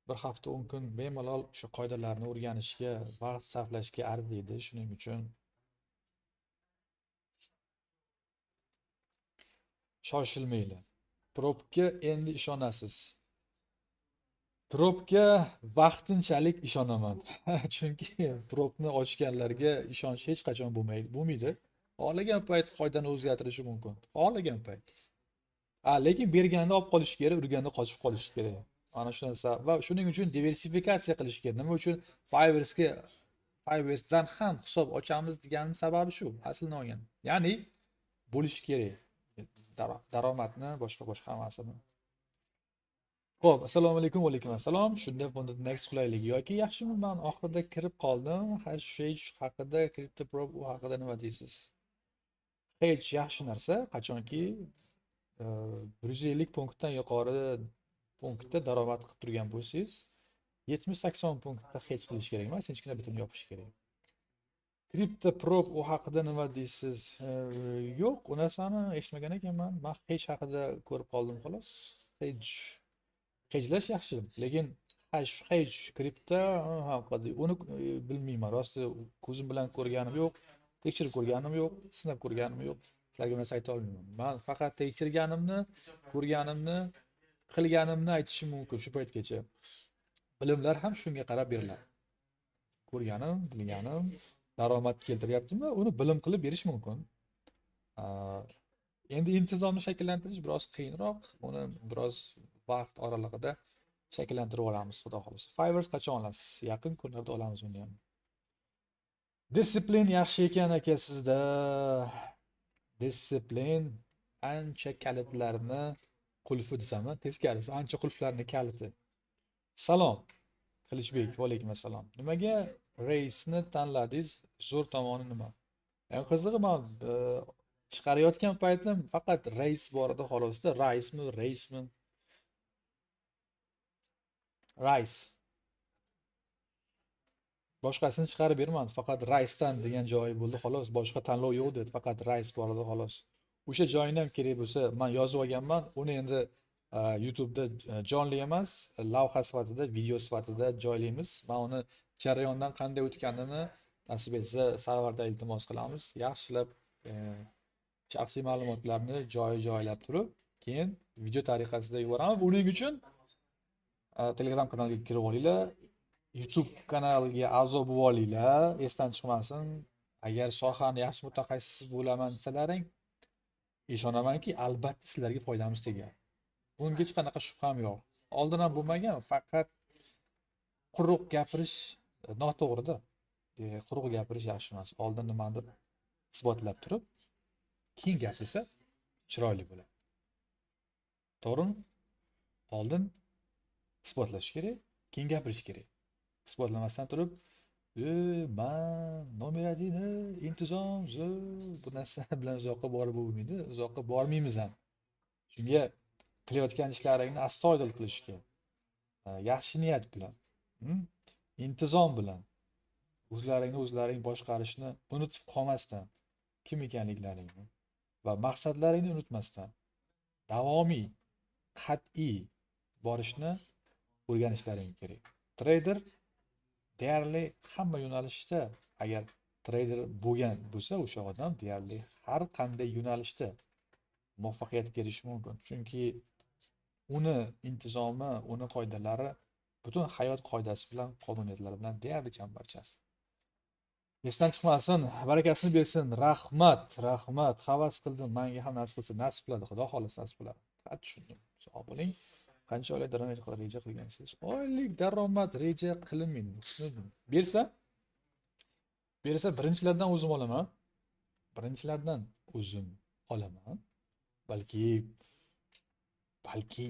Bir hafta 10 kun bemalol o'sha qoidalarni o'rganishga, vaqt sarflashga arziydi. Shuning uchun shoshilmaylar. Probga endi ishonasiz. Probga vaqtinchalik ishonaman. Chunki probni ochganlarga ishonch hech qachon bo'lmaydi. Xohlagan payt qoidani o'zgartirishi mumkin. Xohlagan payt. Lekin berganda olib qolish kerak, urganda qochib qolish kerak. Mana shu narsa va shuning uchun diversifikatsiya qilish kerak. Nima uchun Fiverr'dan ham hisob ochamiz deganing sababi shu, aslini olgan. Ya'ni bo'lish kerak. Daromadni, boshqa hammasini. Xo'p, assalomu alaykum, va alaykum assalom. Shunday bo'ldi, next qulayligi yoki yaxshimi, men oxirida kirib qoldim. Hash haqida, CryptoProbe u haqida nima deysiz? Hech yaxshi narsa, qachonki 150 punktdan yuqori punktda daromad qilib turgan bo'lsangiz, 70-80 punktda hech qilish kerak emas, tinchgina bitini yopish kerak. CryptoProbe u haqida nima deysiz? Yo'q, u narsani eshitmagan ekanman. Men hech haqida ko'rib qoldim xolos. Hejlash yaxshi, lekin hash kripto haqida uni bilmayman. Rosti ko'zim bilan ko'rganim yo'q, tekshirib ko'rganim yo'q, sinab ko'rganim yo'q. Sizlarga narsa ayta olmayman. Men faqat tekshirganimni, ko'rganimni, qilganimni aytishim mumkin shu paytgacha. Bilimlar ham shunga qarab beriladi. Ko'rganim, bilganim daromad keltiryaptimi, uni bilim qilib berish mumkin. Endi intizomni shakllantirish biroz qiyinroq. Uni biroz vaqt oralig'ida shakllantirib olamiz, xudo xolisa. Fiverr qachon olasiz? Yaqin kunlarda olamiz uni ham. Disiplin yaxshi ekan aka sizda. Disiplin ancha kalitlarni qulfi desam, teskarisi ancha qulflarni kaliti. Salom. Qilichbek, va alaykum assalom. Nimaga reysni tanladingiz? Zo'r tomoni nima? Qizig'i, men chiqarayotgan paytim faqat reys bor edi xolosda. Reysmi? Rice. Boshqasini chiqarib bermadi, faqat Rice'dan degan joyi bo'ldi xolos. Boshqa tanlov yo'q dedi, faqat Rice bor edi xolos. O'sha joyini ham kerak bo'lsa, men yozib olganman. Uni endi YouTube'da jonli emas, lavha sifatida, video sifatida joylaymiz. Men uni jarayondan qanday o'tganini nasib etsa serverda iltimos qilamiz. Yaxshilab shaxsiy ma'lumotlarni joylab turib, keyin video tariqasida yuboramiz. Buning uchun Telegram kanaliga kirib olinglar. YouTube kanaliga a'zo bo'lib olinglar. Esdan chiqmasin. Agar sohani yaxshi mutaxassis bo'laman desalaring, ishonamanki, albatta sizlarga foydamiz tegadi. Bunga hech qanaqa shubham yo'q. Oldin ham bo'lmagan, faqat quruq gapirish noto'g'ri-da. Quruq gapirish yaxshi emas. Oldin nimadir isbotlab turib, keyin gapirsa chiroyli bo'ladi. To'g'rimi? Oldin isbotlash kerak, keyin gapirish kerak. Isbotlamasdan turib, men nomer 1 intizom, bu narsa bilan uzoqqa borib bo'lmaydi, uzoqqa bormaymiz ham. Shunga qilayotgan ishlaringni astoydil qilish kerak. Yaxshi niyat bilan, intizom bilan o'zlaring boshqarishni unutib qolmasdan, kim ekanliklaringni va maqsadlaringni unutmasdan davomiy, qat'iy borishni o'rganishlaring kerak. Trader deyarli hamma yo'nalishda, agar trader bo'lgan bo'lsa, o'sha odam deyarli har qanday yo'nalishda muvaffaqiyatga erishishi mumkin. Chunki uni intizomi, uni qoidalari butun hayot qoidasi bilan, qonuniyatlari bilan deyarli chambarchas. Esdan chiqmasin, barakasini bersin. Rahmat. Havas qildim. Menga ham nasib qilsa, nasib qiladi. Xudo xohlasa nasib qiladi. Qat tushundim. Sog' bo'ling. Qancha oylik daromad reja qilgansiz? Oylik daromad reja qilinmaydi. Bersa birinchilardan o'zim olaman. Balki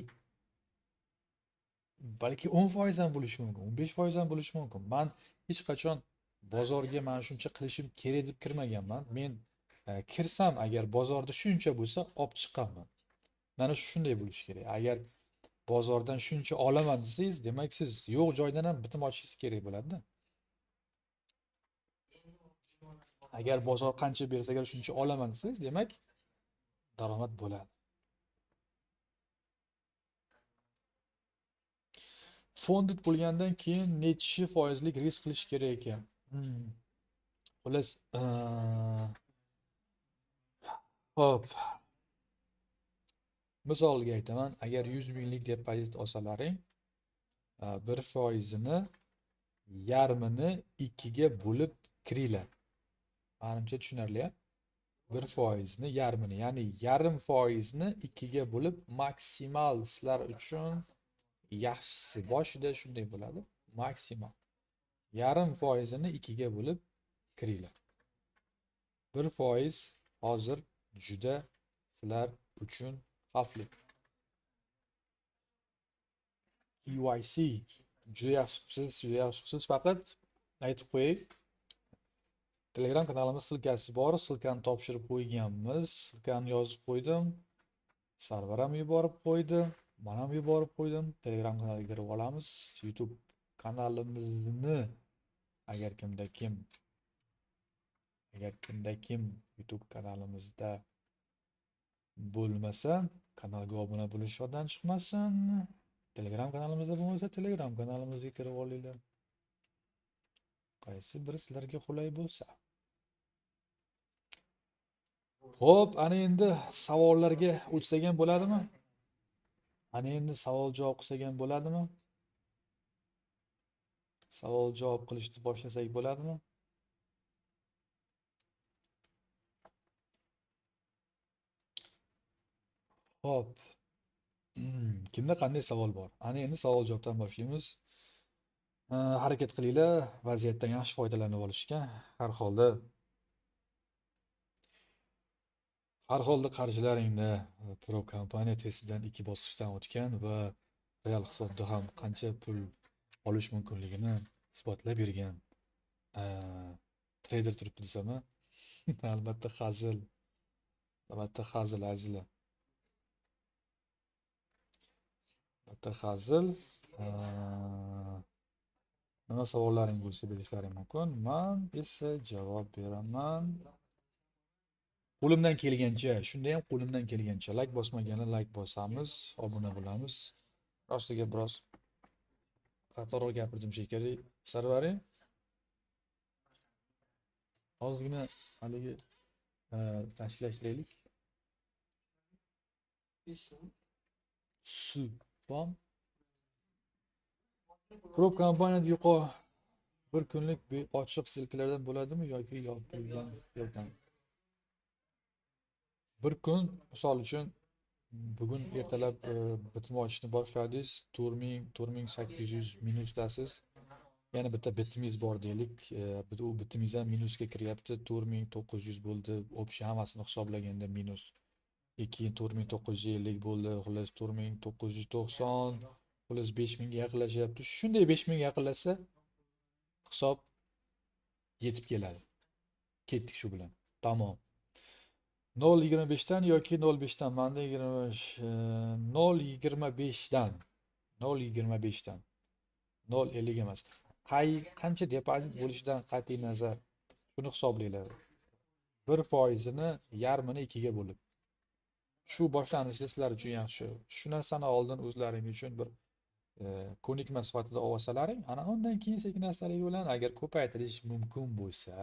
balki 10% ham bo'lishi mumkin, 15% ham bo'lishi mumkin. Men hech qachon bozorga mana shuncha qilishim kerak deb kirmaganman. Men kirsam agar bozorda shuncha bo'lsa olib chiqaman. Mana shunday bo'lishi kerak. Agar bozordan shuncha olaman desangiz, demak siz yo'q joydan ham bitim ochishingiz kerak bo'ladi-da. Agar bozor qancha bersa, agar shuncha olaman desangiz, demak daromad bo'ladi. Fonded bo'lgandan keyin necha foizlik risk qilish kerak ekan? Xullas, hop. Misolga aytaman, agar 100 minglik depozit olsalaring, 1%ni yarmini 2 ga bo'lib kiringlar. Menimcha tushunarli. 1%ni yarmini, ya'ni yarim foizni 2 ga bo'lib maksimal sizlar uchun yaxshisi boshida shunday bo'ladi. Maksimal yarim foizini 2 ga bo'lib kiringlar. 1% hozir juda sizlar uchun xavfli. KYC juda yaxshi. Faqat aytib qo'yay, Telegram kanalimiz silkasi bor, silkani topshirib qo'yganmiz, silkani yozib qo'ydim. Sarvar ham yuborib qo'ydi, men ham yuborib qo'ydim. Telegram kanaliga kirib olamiz. YouTube kanalimizni agar kimda kim YouTube kanalimizda bo'lmasa, kanalga obuna bo'lish yoddan chiqmasin. Telegram kanalimizda bo'lmasa, Telegram kanalimizga kirib olinglar. Qaysi biri sizlarga qulay bo'lsa. Xo'p, ana endi savollarga o'tsak ham bo'ladimi? Ana endi savol-javob qilsak ham bo'ladimi? Savol-javob qilishni boshlasak bo'ladimi? Xo'p. Kimda qanday savol bor? Ana endi savol-javobdan boshlaymiz. Harakat qilinglar, vaziyatdan yaxshi foydalanib olishga. Har holda qarashlaringda Pro kompaniya testidan 2 bosqichdan o'tgan va real hisobda ham qancha pul olish mumkinligini isbotlab bergan. Trader turibdi desam, albatta hazil. Albatta hazil azizlar. Albatta hazil. Nima savollaring bo'lsa berishlaring mumkin. Men esa javob beraman. Qo'limdan kelgancha, shunda ham qo'limdan kelgancha like bosmagani like bosamiz, obuna bo'lamiz. Rostiga biroz xatoroq gapirdim shekilli. Sarvari. Hozirgina haligi tashkillashtiraylik. Supam. Pro kompaniyada bir kunlik ochiq silkalardan bo'ladimi yoki yopilgan yo'qmi? Bir kun, misol uchun bugun ertalab bitim ochishni boshladingiz, 4800 minusdasiz. Yana bitta bitimingiz bor deylik, u bitimingiz ham minusga kiryapti, 4900 bo'ldi, общий hammasini hisoblaganda minus. Keyin 4950 bo'ldi, xullas 4990, xullas 5000 ga yaqinlashyapti. Shunday 5000 ga yaqinlashsa hisob yetib keladi. Ketdik shu bilan. Tamom. 0.25 dan yoki 0.5 dan, menda 0.25 dan 0.25 dan 0.50 emas. Qancha depozit bo'lishidan qat'iy nazar shuni hisoblanglar. 1%ni yarmini 2 ga bo'lib. Shu boshlanishi sizlar uchun yaxshi. Shu narsani oldin o'zlaring uchun bir ko'nikma sifatida olsalaring, ana undan keyin sekin-astalik bilan agar ko'paytirish mumkin bo'lsa,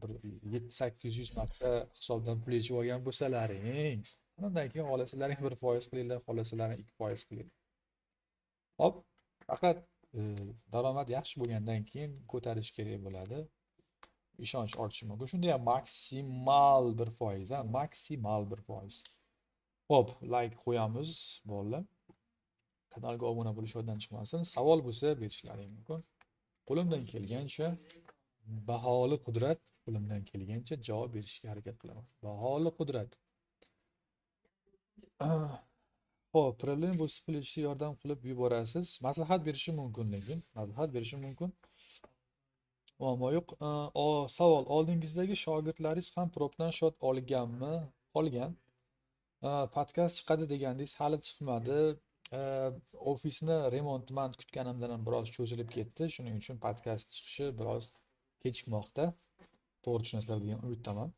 bir 7-800 marta hisobdan pul yechib olgan bo'lsalaring, undan keyin xohlasalaring 1% qilinglar, xohlasalaring 2% qilinglar. Hop, faqat daromad yaxshi bo'lgandan keyin ko'tarish kerak bo'ladi. Ishonch ortishi mumkin. Shunda ham maksimal 1%, maksimal 1%. Hop, like qo'yamiz, bolalar. Kanalga obuna bo'lish yoddan chiqmasin. Savol bo'lsa berishlaring mumkin. Qo'limdan kelgancha baholi qudrat, qo'limdan kelgancha javob berishga harakat qilaman. Baholi qudrat. Xo'p, problem bo'lsa pulishga yordam qilib yuborasiz. Maslahat berishim mumkin, lekin maslahat berishim mumkin. Muammo yo'q. Savol: oldingizdagi shogirdlaringiz ham probdan shot olganmi? Olgan. Podkast chiqadi degandingiz, hali chiqmadi. Ofisni remontman kutganimdan ham biroz cho'zilib ketdi. Shuning uchun podkast chiqishi biroz kechikmoqda. To'g'ri tushunasizlar degan umiddaman.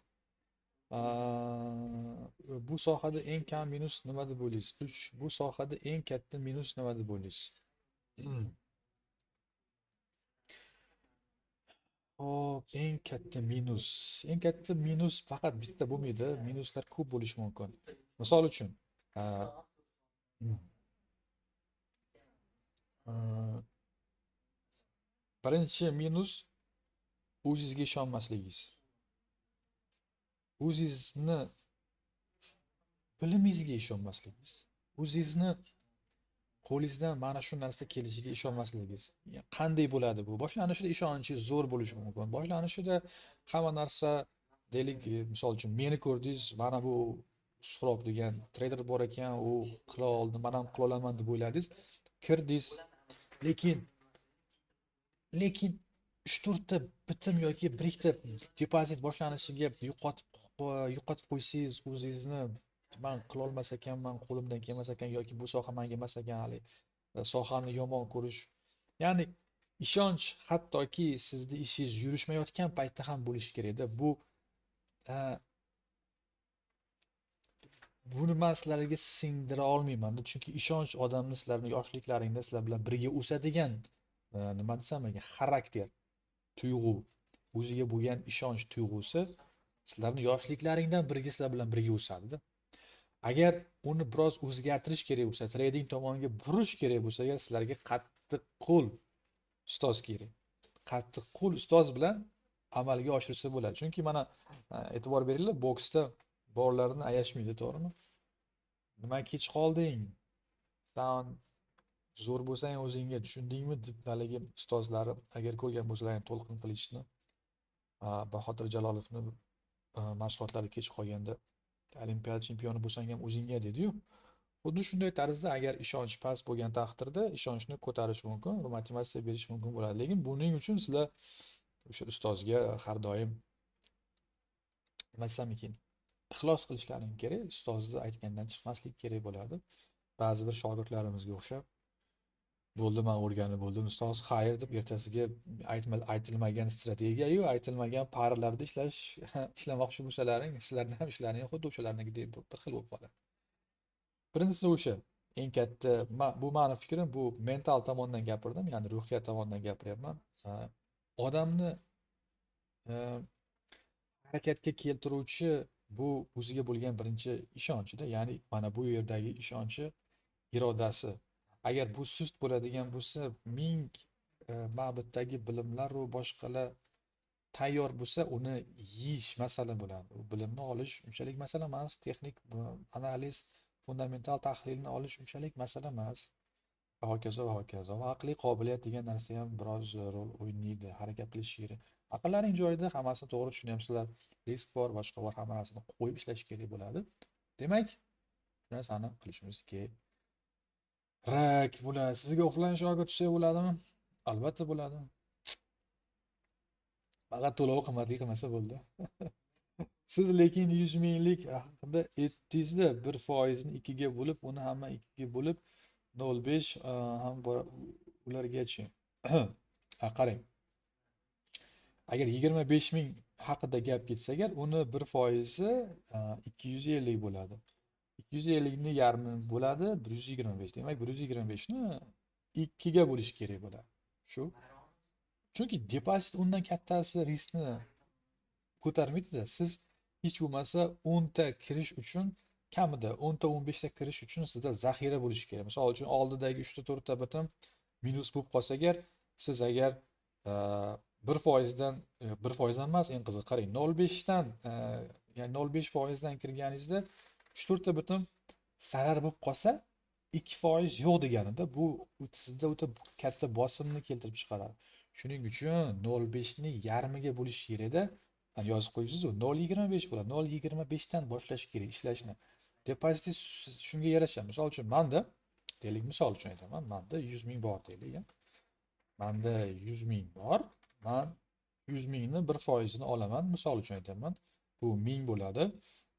Bu sohada eng kam minus nima deb o'ylaysiz? Bu sohada eng katta minus nima deb o'ylaysiz? Hop, eng katta minus. Eng katta minus faqat bitta bo'lmaydi. Minuslar ko'p bo'lishi mumkin. Misol uchun, uh, uh, birinchi minus o'zingizga ishonmasligingiz. O'zingizni bilimingizga ishonmasligingiz. O'zingizni qo'lingizdan mana shu narsa kelishiga ishonmasligingiz. Qanday bo'ladi bu? Boshlanishida ishonchingiz zo'r bo'lishi mumkin. Boshlanishida hamma narsa, deylik, misol uchun meni ko'rdingiz, mana bu Suhrob degan treyder bor ekan, u qila oldi, men ham qila olaman deb o'yladingiz. Kirdingiz, lekin 3-4 ta bitim yoki 1-2 ta depozit boshlanishiga yo'qotib qo'ysangiz, o'zingizni man qila olmas ekanman, qo'limdan kelmas ekan yoki bu soha menga emas ekan, hali sohani yomon ko'rish. Ya'ni ishonch hattoki sizni ishingiz yurishmayotgan paytda ham bo'lishi kerakda. Buni men sizlarga singdira olmayman, chunki ishonch odamni sizlarning yoshliklaringda sizlar bilan birga o'sadigan nima desam ekan, xarakter, tuyg'u, o'ziga bo'lgan ishonch tuyg'usi sizlarni yoshliklaringdan biriga sizlar bilan birga o'sadi-da. Agar uni biroz o'zgartirish kerak bo'lsa, trading tomoniga burish kerak bo'lsa, sizlarga qattiq qo'l ustoz kerak. Qattiq qo'l ustoz bilan amalga oshirsa bo'ladi. Chunki mana e'tibor beringlar, boksda borlarni ayashmaydi, to'g'rimi? Nima kech qolding? San zo'r bo'lsang o'zingga tushundingmi deb haligi ustozlari agar ko'rgan bo'lsalaring to'lqin qilishni, Bahodir Jalolovni mashg'ulotlarga kech qolganda olimpiada chempioni bo'lsang ham o'zingga dedi-yu. Xuddi shunday tarzda agar ishonch past bo'lgan taqdirda ishonchni ko'tarish mumkin, motivatsiya berish mumkin bo'ladi. Lekin buning uchun sizlar o'sha ustozga har doim nima desam ekan, ixlos qilishlaring kerak. Ustozni aytgandan chiqmaslik kerak bo'ladi. Ba'zi bir shogirdlarimizga o'xshab, bo'ldi, men o'rganib bo'ldim, ustoz xayr deb ertasiga aytilmagan strategiya-yu, aytilmagan paralarda ishlamoqchi bo'lsalaring, sizlarning ham ishlaring xuddi o'shalarnikidek bir xil bo'lib qoladi. Birinchisi o'sha eng katta, bu meni fikrim, bu mental tomondan gapirdim, ya'ni ruhiyat tomonidan gapiryapman. Odamni harakatga keltiruvchi bu o'ziga bo'lgan birinchi ishonchida, ya'ni mana bu yerdagi ishonchi, irodasi. Agar bu sust bo'ladigan bo'lsa, ming ma'bitdagi bilimlar va boshqalar tayyor bo'lsa, uni yeyish masala bo'ladi. U bilimni olish unchalik masala emas, texnik analiz, fundamental tahlilni olish unchalik masala emas. Va hokazo va hokazo. Va aqliy qobiliyat degan narsa ham biroz rol o'ynaydi, harakat qilish kerak. Aqllaring joyida, hammasini to'g'ri tushunyapsizlar. Risk bor, boshqa bor, hamma narsani qo'yib ishlash kerak bo'ladi. Demak, shu narsani qilishimiz kerak bo'ladi. Sizga offlayn shogird tushsa bo'ladimi? Albatta bo'ladi. Faqat to'lov qimmatli qilmasa bo'ldi. Siz lekin 100 minglik haqida aytdingizda, 1% ni 2 ga bo'lib, uni hamma 2 ga bo'lib 0.5 ham bor ulargacha. Qarang. Agar 25 ming haqida gap ketsa, agar uni 1% 250 bo'ladi. 250 ni yarmi bo'ladi 125. Demak, 125 ni 2 ga bo'lish kerak bo'ladi. Shu. Chunki depozit undan kattasi riskni ko'tarmaydi-da. Siz hech bo'lmasa 10 ta kirish uchun, kamida 10 ta 15 ta kirish uchun sizda zaxira bo'lishi kerak. Misol uchun oldidagi 3 ta 4 ta bitim minus bo'lib qolsa, agar siz agar 1% dan 1% dan emas, eng qiziq qarang, 0.5 dan ya'ni 0.5% dan kirganingizda 3-4 ta bitim zarar bo'lib qolsa, 2% yo'q deganida, bu sizda o'ta katta bosimni keltirib chiqaradi. Shuning uchun 0.5 ni yarmiga bo'lish kerakda. Yozib qo'yibsiz-ku, 0.25 bo'ladi. 0.25 dan boshlash kerak ishlashni. Depozitingiz shunga yarasha. Misol uchun menda deylik, misol uchun aytaman, menda 100 ming bor deylik. Menda 100 ming bor. Men 100 mingni 1% olaman. Misol uchun aytaman. Bu 1000 bo'ladi.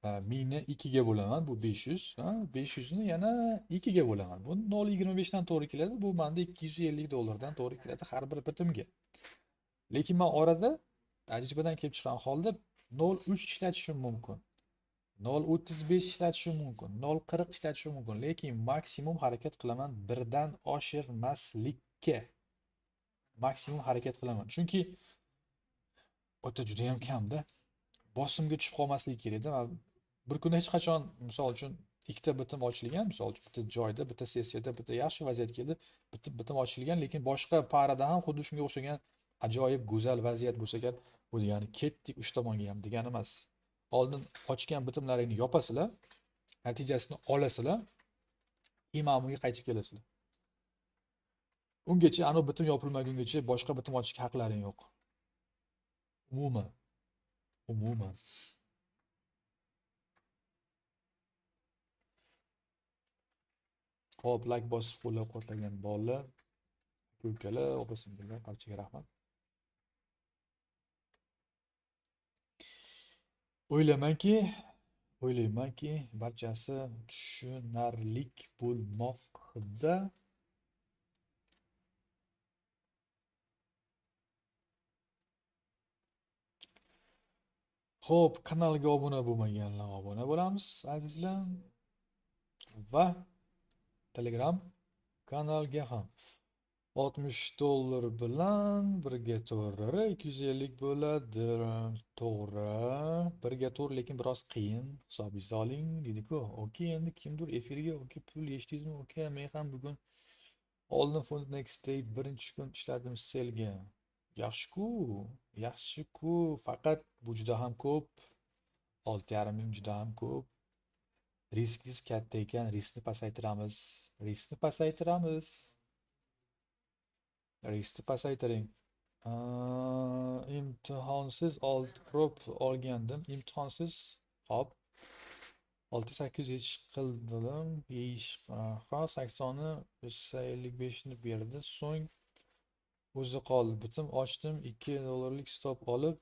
1000 ni 2 ga bo'laman, bu 500. 500 ni yana 2 ga bo'laman. Bu 0,25 dan to'g'ri keladi. Bu menda 250 dollardan to'g'ri keladi har bir bitimga. Lekin men orada tajribadan kelib chiqqan holda 0,3 ishlatishim mumkin. 0,35 ishlatishim mumkin. 0,40 ishlatishim mumkin. Lekin maksimum harakat qilaman 1 dan oshirmaslikka. Maksimum harakat qilaman. Chunki o'ta juda ham kamda. Bosimga tushib qolmasligi kerakda. Bir kunda hech qachon, misol uchun, ikkita bitim ochilgan, misol uchun bitta joyda, bitta sessiyada, bitta yaxshi vaziyatga keldi, bitim ochilgan, lekin boshqa parada ham xuddi shunga o'xshagan ajoyib go'zal vaziyat bo'lsa kerak, bu degani ketdik 3 tomonga ham degani emas. Oldin ochgan bitimlaringni yopasizlar, natijasini olasizlar, keyin ma'murga qaytib kelasizlar. Ungacha anu bitim yopilmagungacha boshqa bitim ochishga haqlaring yo'q. Umuman. Hop, like bosib qo'llab-quvvatlagan bolalar, ukalar, opa-singillar, barchaga rahmat. O'ylaymanki, barchasi tushunarlik bo'lmoqda. Xo'p, kanalga obuna bo'lmaganlar obuna bo'lamiz, azizlar. Va Telegram kanalga ham 60 dollar bilan birga to'g'ri 250 bo'ladi. To'g'ri, birga to'g'ri, lekin biroz qiyin. Hisobingizni oling dedi-ku. Okey, endi kimdir efirga okey pul yeshdingizmi? Okey, men ham bugun oldin Fund Next Day birinchi kun ishladim selga. Yaxshi-ku, faqat bu juda ham ko'p. 6,5 ming juda ham ko'p. Riskingiz katta ekan, riskni pasaytiramiz. Riskni pasaytiring. Imtihonsiz prop olgandim. Imtihonsiz, hop. 6-8 ish qildim. 80 ni 55 ni berdi. So'ng o'zi qoldi. Bitim ochdim, 2 dollarlik stop olib,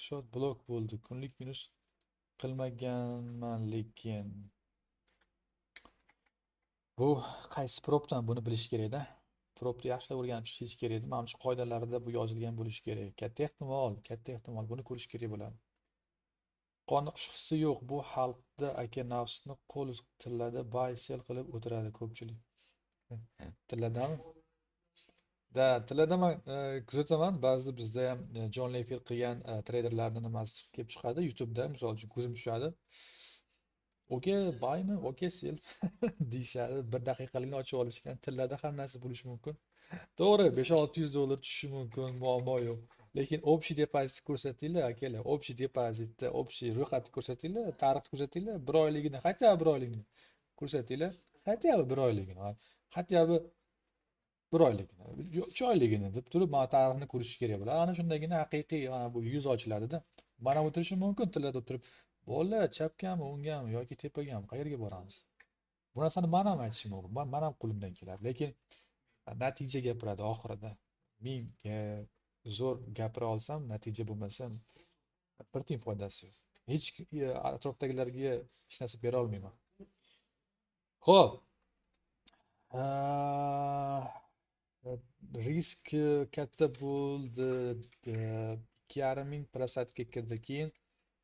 shot blok bo'ldi. Kunlik minus qilmaganman, lekin bu qaysi propdan buni bilish kerak-da. Propni yaxshilab o'rganib chiqish kerak edi. Menimcha qoidalarida bu yozilgan bo'lishi kerak. Katta ehtimol buni ko'rish kerak bo'ladi. Qoniqish hissi yo'q. Bu xalqda aka nafsni qo'l tillada buy sell qilib o'tiradi ko'pchilik. Tilladami? Tilada men kuzataman, ba'zi bizda ham jonli efir qilgan treyderlarning nimasi kelib chiqadi YouTube'da, misol uchun ko'zim tushadi. Okey, buymi, okey, sell deyishadi. 1 daqiqalikni ochib olishgan. Tilada ham narsa bo'lishi mumkin. To'g'ri, 500-600 dollar tushishi mumkin, muammo yo'q. Lekin общий depozit ko'rsatinglar, akalar. Общий depozitda, общий ro'yxatni ko'rsatinglar, tarixni ko'rsatinglar, 1 oyligini, хотя бы 1 oyligini ko'rsatinglar. Хотя бы 1 oyligini, хотя бы 1 oyligini, 3 oyligini deb turib, mana tarixni ko'rish kerak bo'ladi. Ana shundagina haqiqiy bu yuz ochiladi-da. Mana o'tirishi mumkin tilada o'tirib. Bola chapgami, o'ngami yoki tepagami, qayerga boramiz? Bu narsani men ham aytishim mumkin. Men ham qo'limdan keladi, lekin natija gapiradi oxirida. Men zo'r gapira olsam, natija bo'lmasa, bir tiyin foydasi yo'q. Hech atrofdagilarga hech narsa bera olmayman. Xo'p. Risk katta bo'ldi. 2,5 ming prosentga kirdi, keyin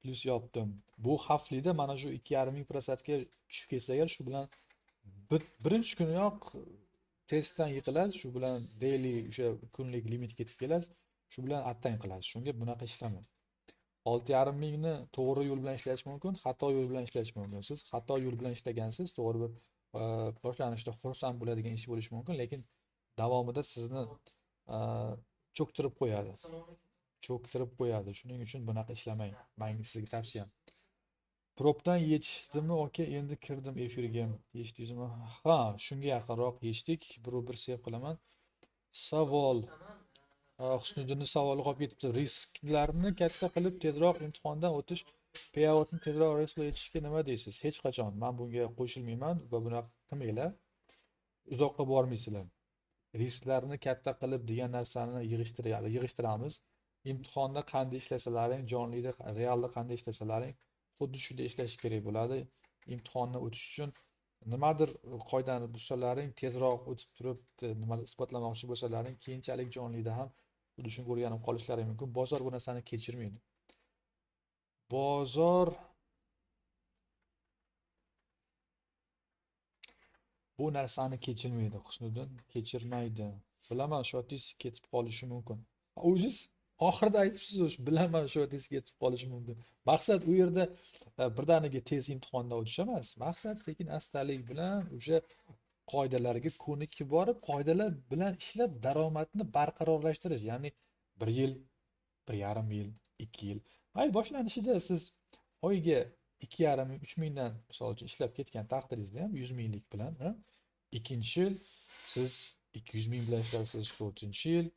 plus yopdim. Bu xavfli-da, mana shu 2,5 ming prosentga tushib ketsa agar, shu bilan birinchi kuniyoq testdan yiqilasiz, shu bilan daily o'sha kunlik limit ketib kelasiz, shu bilan attang qilasiz. Shunga bunaqa ishlamang. 6,5 mingni to'g'ri yo'l bilan ishlash mumkin, xato yo'l bilan ishlash mumkin. Siz xato yo'l bilan ishlagansiz, to'g'ri bir boshlanishda xursand bo'ladigan ish bo'lishi mumkin, lekin davomida sizni cho'ktirib qo'yadi. Shuning uchun bunaqa ishlamang. Mening sizga tavsiyam. Propdan yechdimmi? Okey, endi kirdim efirga. Yechdingizmi? Ha, shunga yaqinroq yechdik. Bir sev qilaman. Savol. Husniddinning savoli qolib ketibdi. Risklarni katta qilib tezroq imtihondan o'tish Payoutni tezroq risga yetishga nima deysiz? Hech qachon men bunga qo'shilmayman va bunaqa qilmanglar. Uzoqqa bormaysizlar. Risklarni katta qilib degan narsani yig'ishtiramiz. Imtihonda qanday ishlasalaring, jonlida, realda qanday ishlasalaring, xuddi shunday ishlash kerak bo'ladi. Imtihonni o'tish uchun nimadir qoidani buzsalaring, tezroq o'tib turib, nimadir isbotlamoqchi bo'lsalaring, keyinchalik jonlida ham xuddi shunga o'rganib qolishlari mumkin. Bozor bu narsani kechirmaydi. Bozor bu narsani kechirmaydi, Husniddin, kechirmaydi. Bilaman, shotingiz ketib qolishi mumkin. O'zingiz oxirida aytibsiz, bilaman, shotingiz ketib qolishi mumkin. Maqsad u yerda birdaniga tez imtihondan o'tish emas. Maqsad sekin astalik bilan o'sha qoidalarga ko'nikib borib, qoidalar bilan ishlab daromadni barqarorlashtirish, ya'ni 1 yil, 1,5 yil, 2 yil. Mayli boshlanishida siz oyiga 2,5 ming, 3 mingdan misol uchun ishlab ketgan taqdiringizda ham 100 minglik bilan, ikkinchi yil siz 200 ming bilan ishlarsiz, 4-chi yil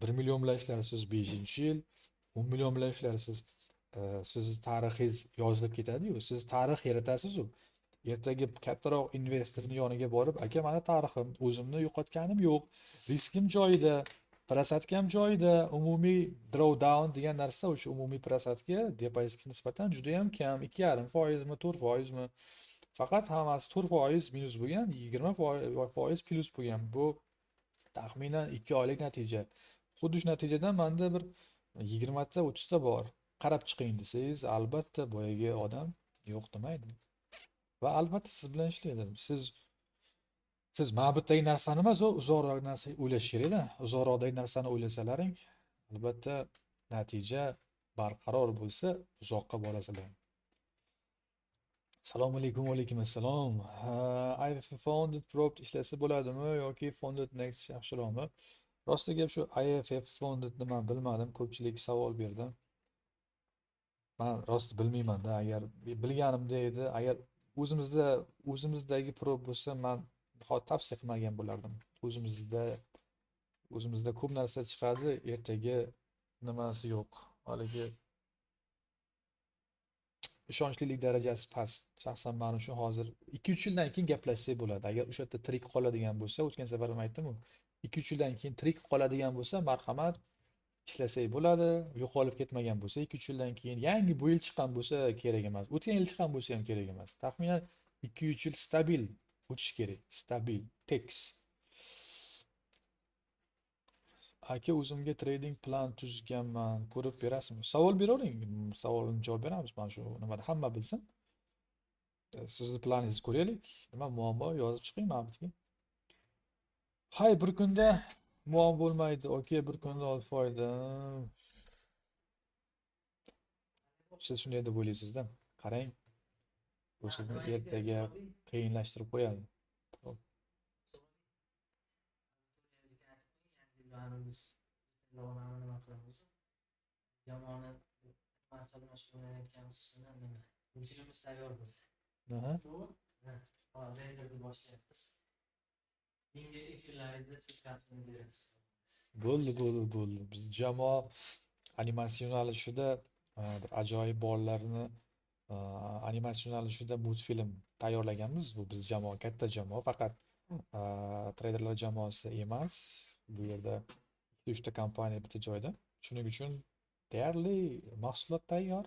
1 million bilan ishlarsiz, 5-chi yil 10 million bilan ishlarsiz. Sizni tarixingiz yozilib ketadi-yu, siz tarix yaratasiz-u. Ertaga kattaroq investorning yoniga borib, aka, mana tarixim, o'zimni yo'qotganim yo'q, riskim joyida, prosatkam joyida, umumiy drawdown degan narsa o'sha umumiy prosatga depozitga nisbatan juda ham kam, 2,5%mi, 4%mi. Faqat hammasi 4% minus bo'lgan, 20% plus bo'lgan. Bu taxminan 2 oylik natija. Xuddi shu natijadan menda bir 20 ta, 30 ta bor. Qarab chiqing desangiz, albatta boyagi odam yo'q demaydi. Va albatta siz bilan ishlaydi. Siz ma'buddagi narsani emas, uzoqroq narsa o'ylash kerak-da. Uzoqroqdagi narsani o'ylasalaring, albatta natija barqaror bo'lsa, uzoqqa borasizlar. Assalomu alaykum. Va alaykum assalom. I've founded prompt ishlasa bo'ladimi yoki founded next yaxshiroqmi? Rosti gap shu, IFF foundedni men bilmadim, ko'pchilik savol berdi. Men rosti bilmayman-da, agar bilganimda edi, agar o'zimizdagi prop bo'lsa, men tavsiya qilmagan bo'lardim. O'zimizda ko'p narsa chiqadi, ertaga nimasi yo'q. Haligi ishonchlilik darajasi past. Shaxsan men uchun hozir 2-3 yildan keyin gaplashsak bo'ladi. Agar o'sha yerda tirik qoladigan bo'lsa, o'tgan safar ham aytdim-ku, 2-3 yildan keyin tirik qoladigan bo'lsa, marhamat, ishlasak bo'ladi. Yo'qolib ketmagan bo'lsa, 2-3 yildan keyin yangi bu yil chiqqan bo'lsa kerak emas. O'tgan yil chiqqan bo'lsa ham kerak emas. Taxminan 2-3 yil stabil o'tish kerak. Stabil, tekis. Aka, o'zimga trading plan tuzganman, ko'rib berasizmi? Savol beravering, savolini javob beramiz. Mana shu nimada hamma bilsin. Sizni planingizni ko'raylik. Nima muammo, yozib chiqing ma'lumotga. Hay, bir kunda muammo bo'lmaydi. Okey, bir kunda foyda. Siz shunday deb o'ylaysizda. Qarang, bu sizni ertaga qiyinlashtirib qo'yadi. Yomoni maqsad bilan shug'ullanayotganimiz bilan nima? Mujrimimiz tayyor bo'ldi. Renderni boshlayapmiz. Menga efirlaringizda siz kasbini berasiz. Bo'ldi. Biz jamoa animatsion yo'nalishida bir ajoyib bolalarni animatsion yo'nalishida multfilm tayyorlaganmiz. Bu biz jamoa, katta jamoa, faqat treyderlar jamoasi emas. Bu yerda 2-3 ta kompaniya bitta joyda. Shuning uchun deyarli mahsulot tayyor.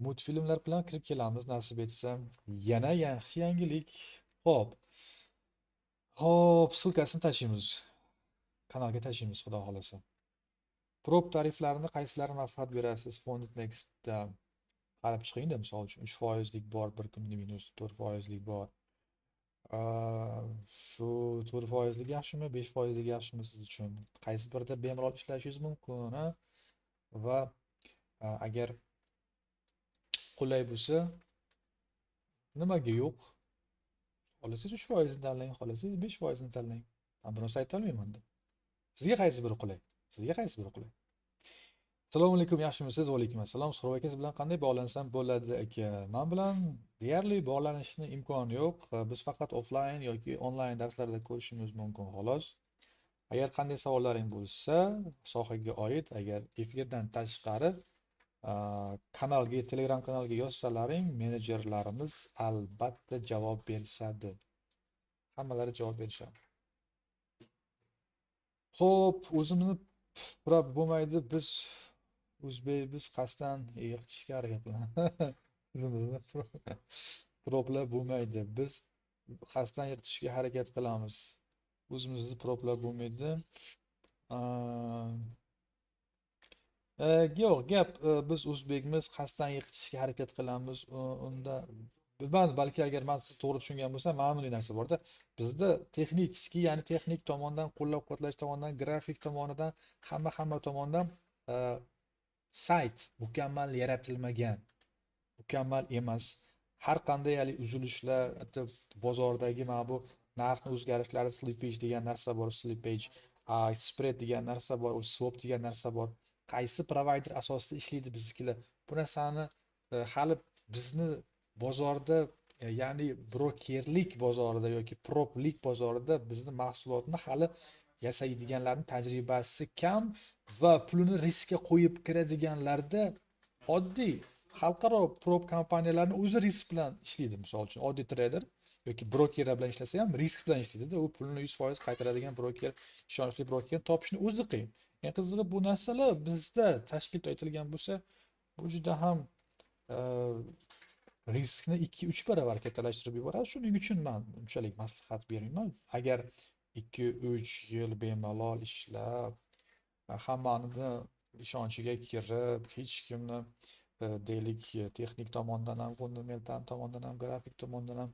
Multfilmlar bilan kirib kelamiz, nasib etsa. Yana yaxshi yangilik. Xo'p, silkasini tashlaymiz. Kanalga tashlaymiz, xudo xolasa. Prop tariflarini qaysilarini maslahat berasiz? Founded Next'da qarab chiqing-da, misol uchun 3%lik bor, bir kunlik minus, 4%lik bor. Shu 4%lik yaxshimi, 5%lik yaxshimi siz uchun? Qaysi birida bemalol ishlashingiz mumkin, va agar qulay bo'lsa, nimaga yo'q? Xohlasangiz 3% ni tanlang, xohlasangiz 5% ni tanlang. Men buni ayta olmayman-da. Sizga qaysi biri qulay? Assalomu alaykum, yaxshimisiz? Va alaykum assalom. So'rov aka, siz bilan qanday bog'lansam bo'ladi aka? Men bilan deyarli bog'lanishni imkoni yo'q. Biz faqat offline yoki onlayn darslarda ko'rishimiz mumkin, xolos. Agar qanday savollaring bo'lsa, sohaga oid, agar efirdan tashqari kanalga, Telegram kanalga yozsalaring, menejerlarimiz albatta javob berishadi. Hammalari javob berishadi. Xo'p, o'zimni purab bo'lmaydi, biz qasddan yiqitishga harakat qilamiz. O'zimizni proplab bo'lmaydi. Biz qasddan yiqitishga harakat qilamiz. O'zimizni proplab bo'lmaydi. Yo'q, gap biz o'zbekmiz, qasddan yiqitishga harakat qilamiz. Unda bilmadim, balki agar men sizni to'g'ri tushungan bo'lsam, mana bunday narsa borda. Bizda texnichеский, ya'ni texnik tomondan, qo'llab-quvvatlash tomonidan, grafik tomonidan, hamma tomondan sayt mukammal yaratilmagan, mukammal emas. Har qanday uzilishlar, bozordagi mana bu narxni o'zgarishlari, slippage degan narsa bor, slippage, spread degan narsa bor, swap degan narsa bor. Qaysi provayder asosida ishlaydi biznikilar? Bu narsani hali bizni bozorda, ya'ni brokerlik bozorida yoki proplik bozorida bizni mahsulotni hali yasaydiganlarning tajribasi kam va pulini riskka qo'yib kiradiganlarda oddiy xalqaro prop kompaniyalarning o'zi risk bilan ishlaydi. Misol uchun, oddiy trader yoki brokerlar bilan ishlasa ham risk bilan ishlaydi-da. U pulini 100% qaytaradigan broker, ishonchli brokerni topishni o'zi qiyin. Eng qizig'i, bu narsalar bizda tashkil etilgan bo'lsa, bu juda ham riskni 2-3 barobar kattalashtirib yuboradi. Shuning uchun men unchalik maslahat bermayman. Agar 2-3 yil bemalol ishlab, hammani ishonchiga kirib, hech kimni deylik texnik tomondan ham, fundamental tomondan ham, grafik tomondan ham,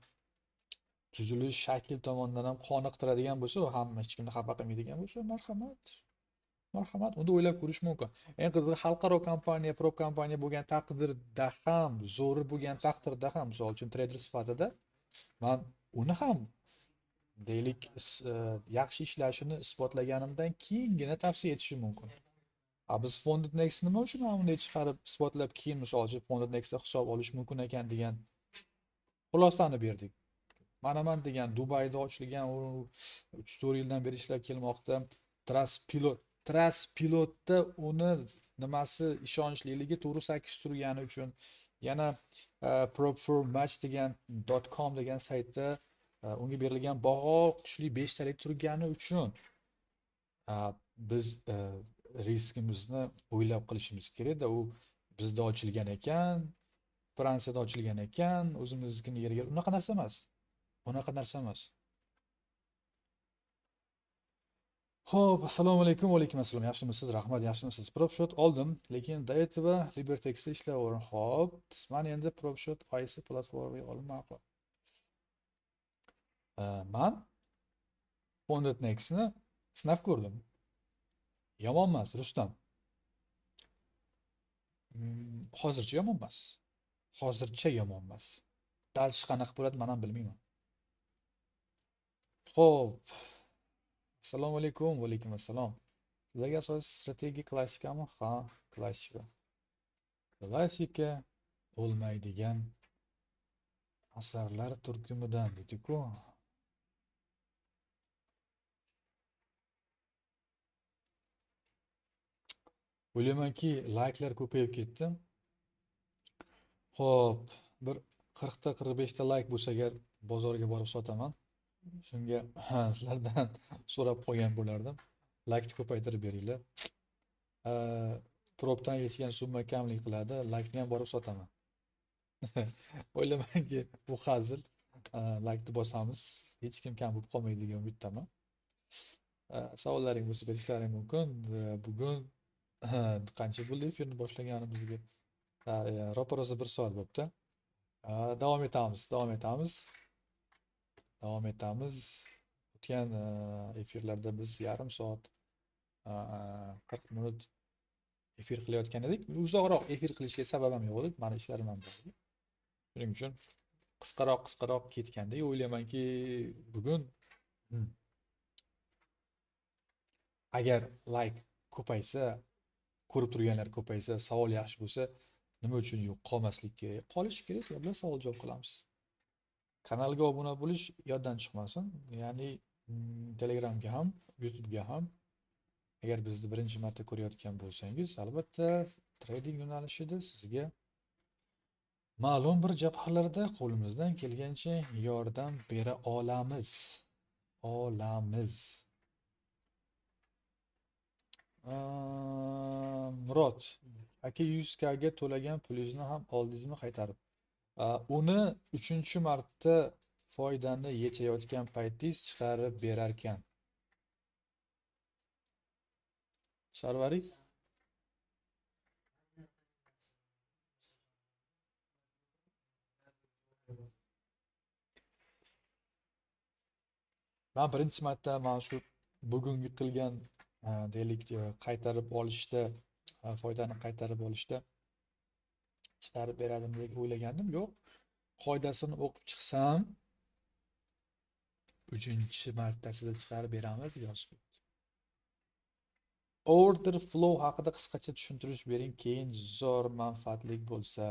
tuzilish shakl tomondan ham qoniqtiradigan bo'lsa, hamma hech kimni xafa qilmaydigan bo'lsa, marhamat, unda o'ylab ko'rish mumkin. Eng qizig'i, xalqaro kompaniya, prop kompaniya bo'lgan taqdirda ham, zo'ri bo'lgan taqdirda ham, misol uchun trader sifatida men uni ham deylik yaxshi ishlashini isbotlaganimdan keyingina tavsiya etishim mumkin. Biz Fonded Next nima uchun mana bunday chiqarib isbotlab keyin misol uchun Fonded Nextda hisob olish mumkin ekan degan xulosani berdik. Mana degan Dubayda ochilgan, u 3-4 yildan beri ishlab kelmoqda. Traspilotda uni nimasi ishonchliligi to'g'ri 8 turgani uchun, yana prop4match degan .com degan saytda unga berilgan baho kuchli 5 talik turgani uchun biz riskimizni o'ylab qilishimiz kerak-da. U bizda ochilgan ekan, Fransiyada ochilgan ekan, o'zimiznikini yeriga, unaqa narsa emas. Unaqa narsa emas. Xo'p, assalomu alaykum. Va alaykum assalom. Yaxshimisiz? Rahmat, yaxshimisiz? PropShot oldim, lekin до этого LiberTex'da ishlayapman. Xo'p, men endi PropShot qaysi platformaga olmoqman? Men Fonded Next'ni sinab ko'rdim. Yomon emas, Rustam. Hozircha yomon emas. Hozircha yomon emas. Dalchi qanaqa bo'ladi, men ham bilmayman. Xo'p. Assalomu alaykum. Va alaykum assalom. Sizlarga asosiy strategiya klassikami? Ha, klassika. Klassika bo'lmaydigan asarlar turkumidan dedi-ku. O'ylaymanki, layklar ko'payib ketdi. Xo'p, bir 40 ta 45 ta layk bo'lsa agar bozorga borib sotaman. Shunga sizlardan so'rab qo'ygan bo'lardim. Laykni ko'paytirib beringlar. Propdan yetgan summa kamlik qiladi, laykni ham borib sotaman. O'ylaymanki, bu hazil. Laykni bosamiz, hech kim kam bo'lib qolmaydi degan umiddaman. Savollaring bo'lsa berishlaring mumkin. Bugun qancha bo'ldi efirni boshlaganimizga? Ro'parasi 1 soat bo'libdi. Davom etamiz. O'tgan efirlarda biz yarim soat 40 minut efir qilayotgan edik. Uzoqroq efir qilishga sababim yo'q edi. Meni ishlarim ham bor. Shuning uchun qisqaroq ketgandek o'ylaymanki, bugun agar layk ko'paysa, ko'rib turganlar ko'paysa, savol yaxshi bo'lsa, nima uchun yo'q, qolmaslik kerak? Qolishi kerak, sizlar savol javob qilamiz. Kanalga obuna bo'lish yoddan chiqmasin. Ya'ni Telegramga ham, YouTube'ga ham agar bizni birinchi marta ko'rayotgan bo'lsangiz, albatta trading yo'nalishida sizga ma'lum bir jabhalarda qo'limizdan kelgancha yordam bera olamiz. Murod aka 100 ga to'lagan pulingizni ham oldingizmi qaytarib? Uni 3-marta foydani yechayotgan paytingiz chiqarib berarkan. Sarvari men birinchi marta mana shu bugungi qilgan deylik qaytarib olishda foydani qaytarib olishda chiqarib beradimi deb o'ylagandim. Yo'q, qoidasini o'qib chiqsam 3-martasida chiqarib beramiz yozib. Order flow haqida qisqacha tushuntirish bering, keyin zo'r manfaatli bo'lsa.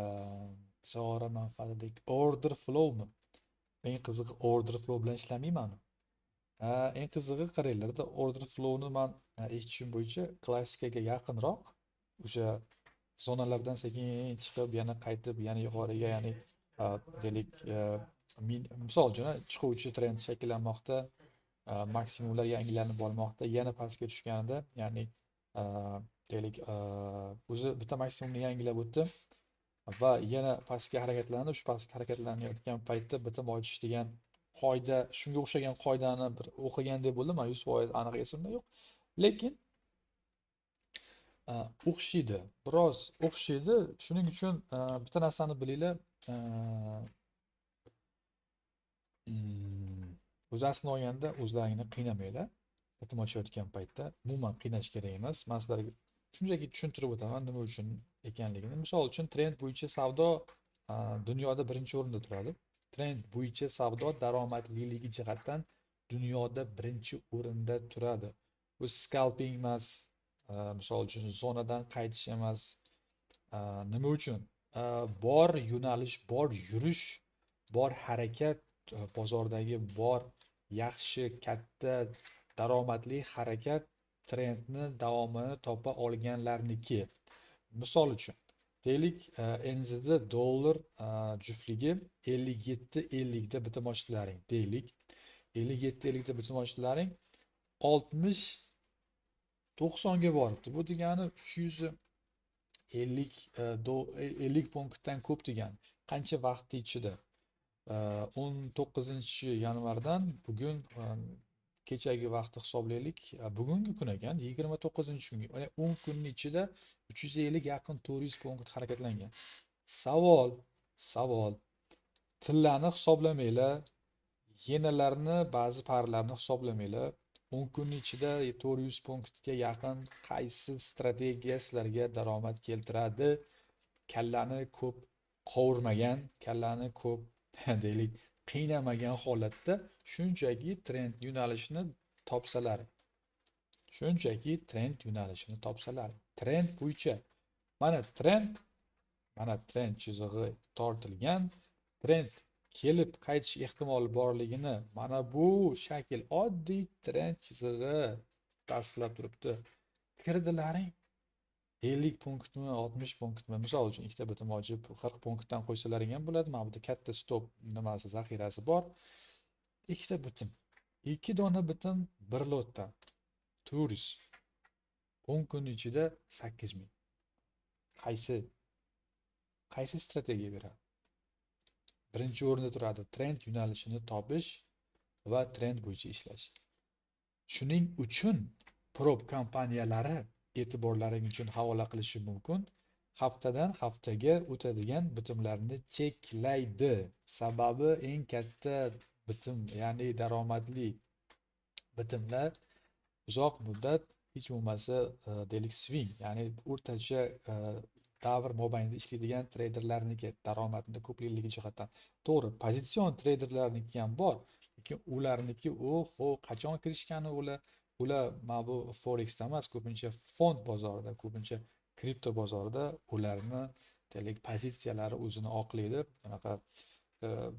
Zo'r manfaatli order flowmi? Eng qizig'i order flow bilan ishlamayman. Eng qizig'i qaranglarda order flowni men eshitishim bo'yicha klassikaga yaqinroq, o'sha zonalardan sekin chiqib, yana qaytib, yana yuqoriga, ya'ni deylik misol uchun chiquvchi trend shakllanmoqda, maksimumlar yangilanib bormoqda, yana pastga tushganida, ya'ni deylik o'zi bitta maksimumni yangilab o'tdi va yana pastga harakatlanadi. Shu pastga harakatlanayotgan paytda bitim ochish degan qoida, shunga o'xshagan qoidani bir o'qigan deb bo'ldim. 100% aniq esimda yo'q. Lekin o'xshaydi, biroz o'xshaydi. Shuning uchun bitta narsani bilinglar, o'zi aslini olganda o'zlaringni qiynamanglar. Bitim ochayotgan paytda umuman qiynash kerak emas. Men sizlarga shunchaki tushuntirib o'taman nima uchun ekanligini. Misol uchun trend bo'yicha savdo dunyoda birinchi o'rinda turadi. Trend bo'yicha savdo daromadliligi jihatdan dunyoda birinchi o'rinda turadi. Bu scalping emas, misol uchun zonadan qaytish emas. Nima uchun? Bor yo'nalish, bor yurish, bor harakat, bozordagi bor yaxshi, katta, daromadli harakat trendni davomini topa olganlarniki. Misol uchun deylik, NZD dollar juftligi 57.50 da bitim ochdilaring. Deylik 57.50 da bitim ochdilaring, 60-90 ga boribdi. Bu degani 350 punktdan ko'p degani. Qancha vaqt ichida? 19-yanvardan bugun kechagi vaqtni hisoblaylik. Bugungi kun ekan, 29-kunga. Mana 10 kunning ichida 350 yaqin 400 punkt harakatlangan. Savol. Tillani hisoblamanglar. Yenalarni, ba'zi parlarni hisoblamanglar. 10 kunning ichida 400 punktga yaqin qaysi strategiya sizlarga daromad keltiradi? Kallani ko'p qovurmagan, kallani ko'p deylik qiynamagan holatda shunchaki trend yo'nalishini topsalar. Trend bo'yicha mana trend chizig'i tortilgan, trend kelib qaytish ehtimoli borligini mana bu shakl oddiy trend chizig'i tasdiqlab turibdi. Kirdilaring 50 punktmi, 60 punktmi, misol uchun ikkita bitim ochib 40 punktdan qo'ysalaring ham bo'ladi. Mana bu yerda katta stop nimasi, zaxirasi bor. Ikkita bitim, 2 dona bitim bir lotdan 400. 10 kun ichida 8000. Qaysi strategiya beradi? Birinchi o'rinda turadi trend yo'nalishini topish va trend bo'yicha ishlash. Shuning uchun prop kompaniyalari e'tiborlaring uchun havola qilishim mumkin. Haftadan haftaga o'tadigan bitimlarni cheklaydi. Sababi eng katta bitim, ya'ni daromadli bitimlar uzoq muddat hech bo'lmasa deylik swing, ya'ni o'rtacha davr mobaynida ishlaydigan treyderlarniki daromadida ko'plikligi jihatdan. To'g'ri, pozitsion treyderlarniki ham bor, lekin ularniki qachon kirishgani ular mana bu foreksda emas, ko'pincha fond bozorida, ko'pincha kripto bozorida ularni deylik pozitsiyalari o'zini oqlaydi. Bunaqa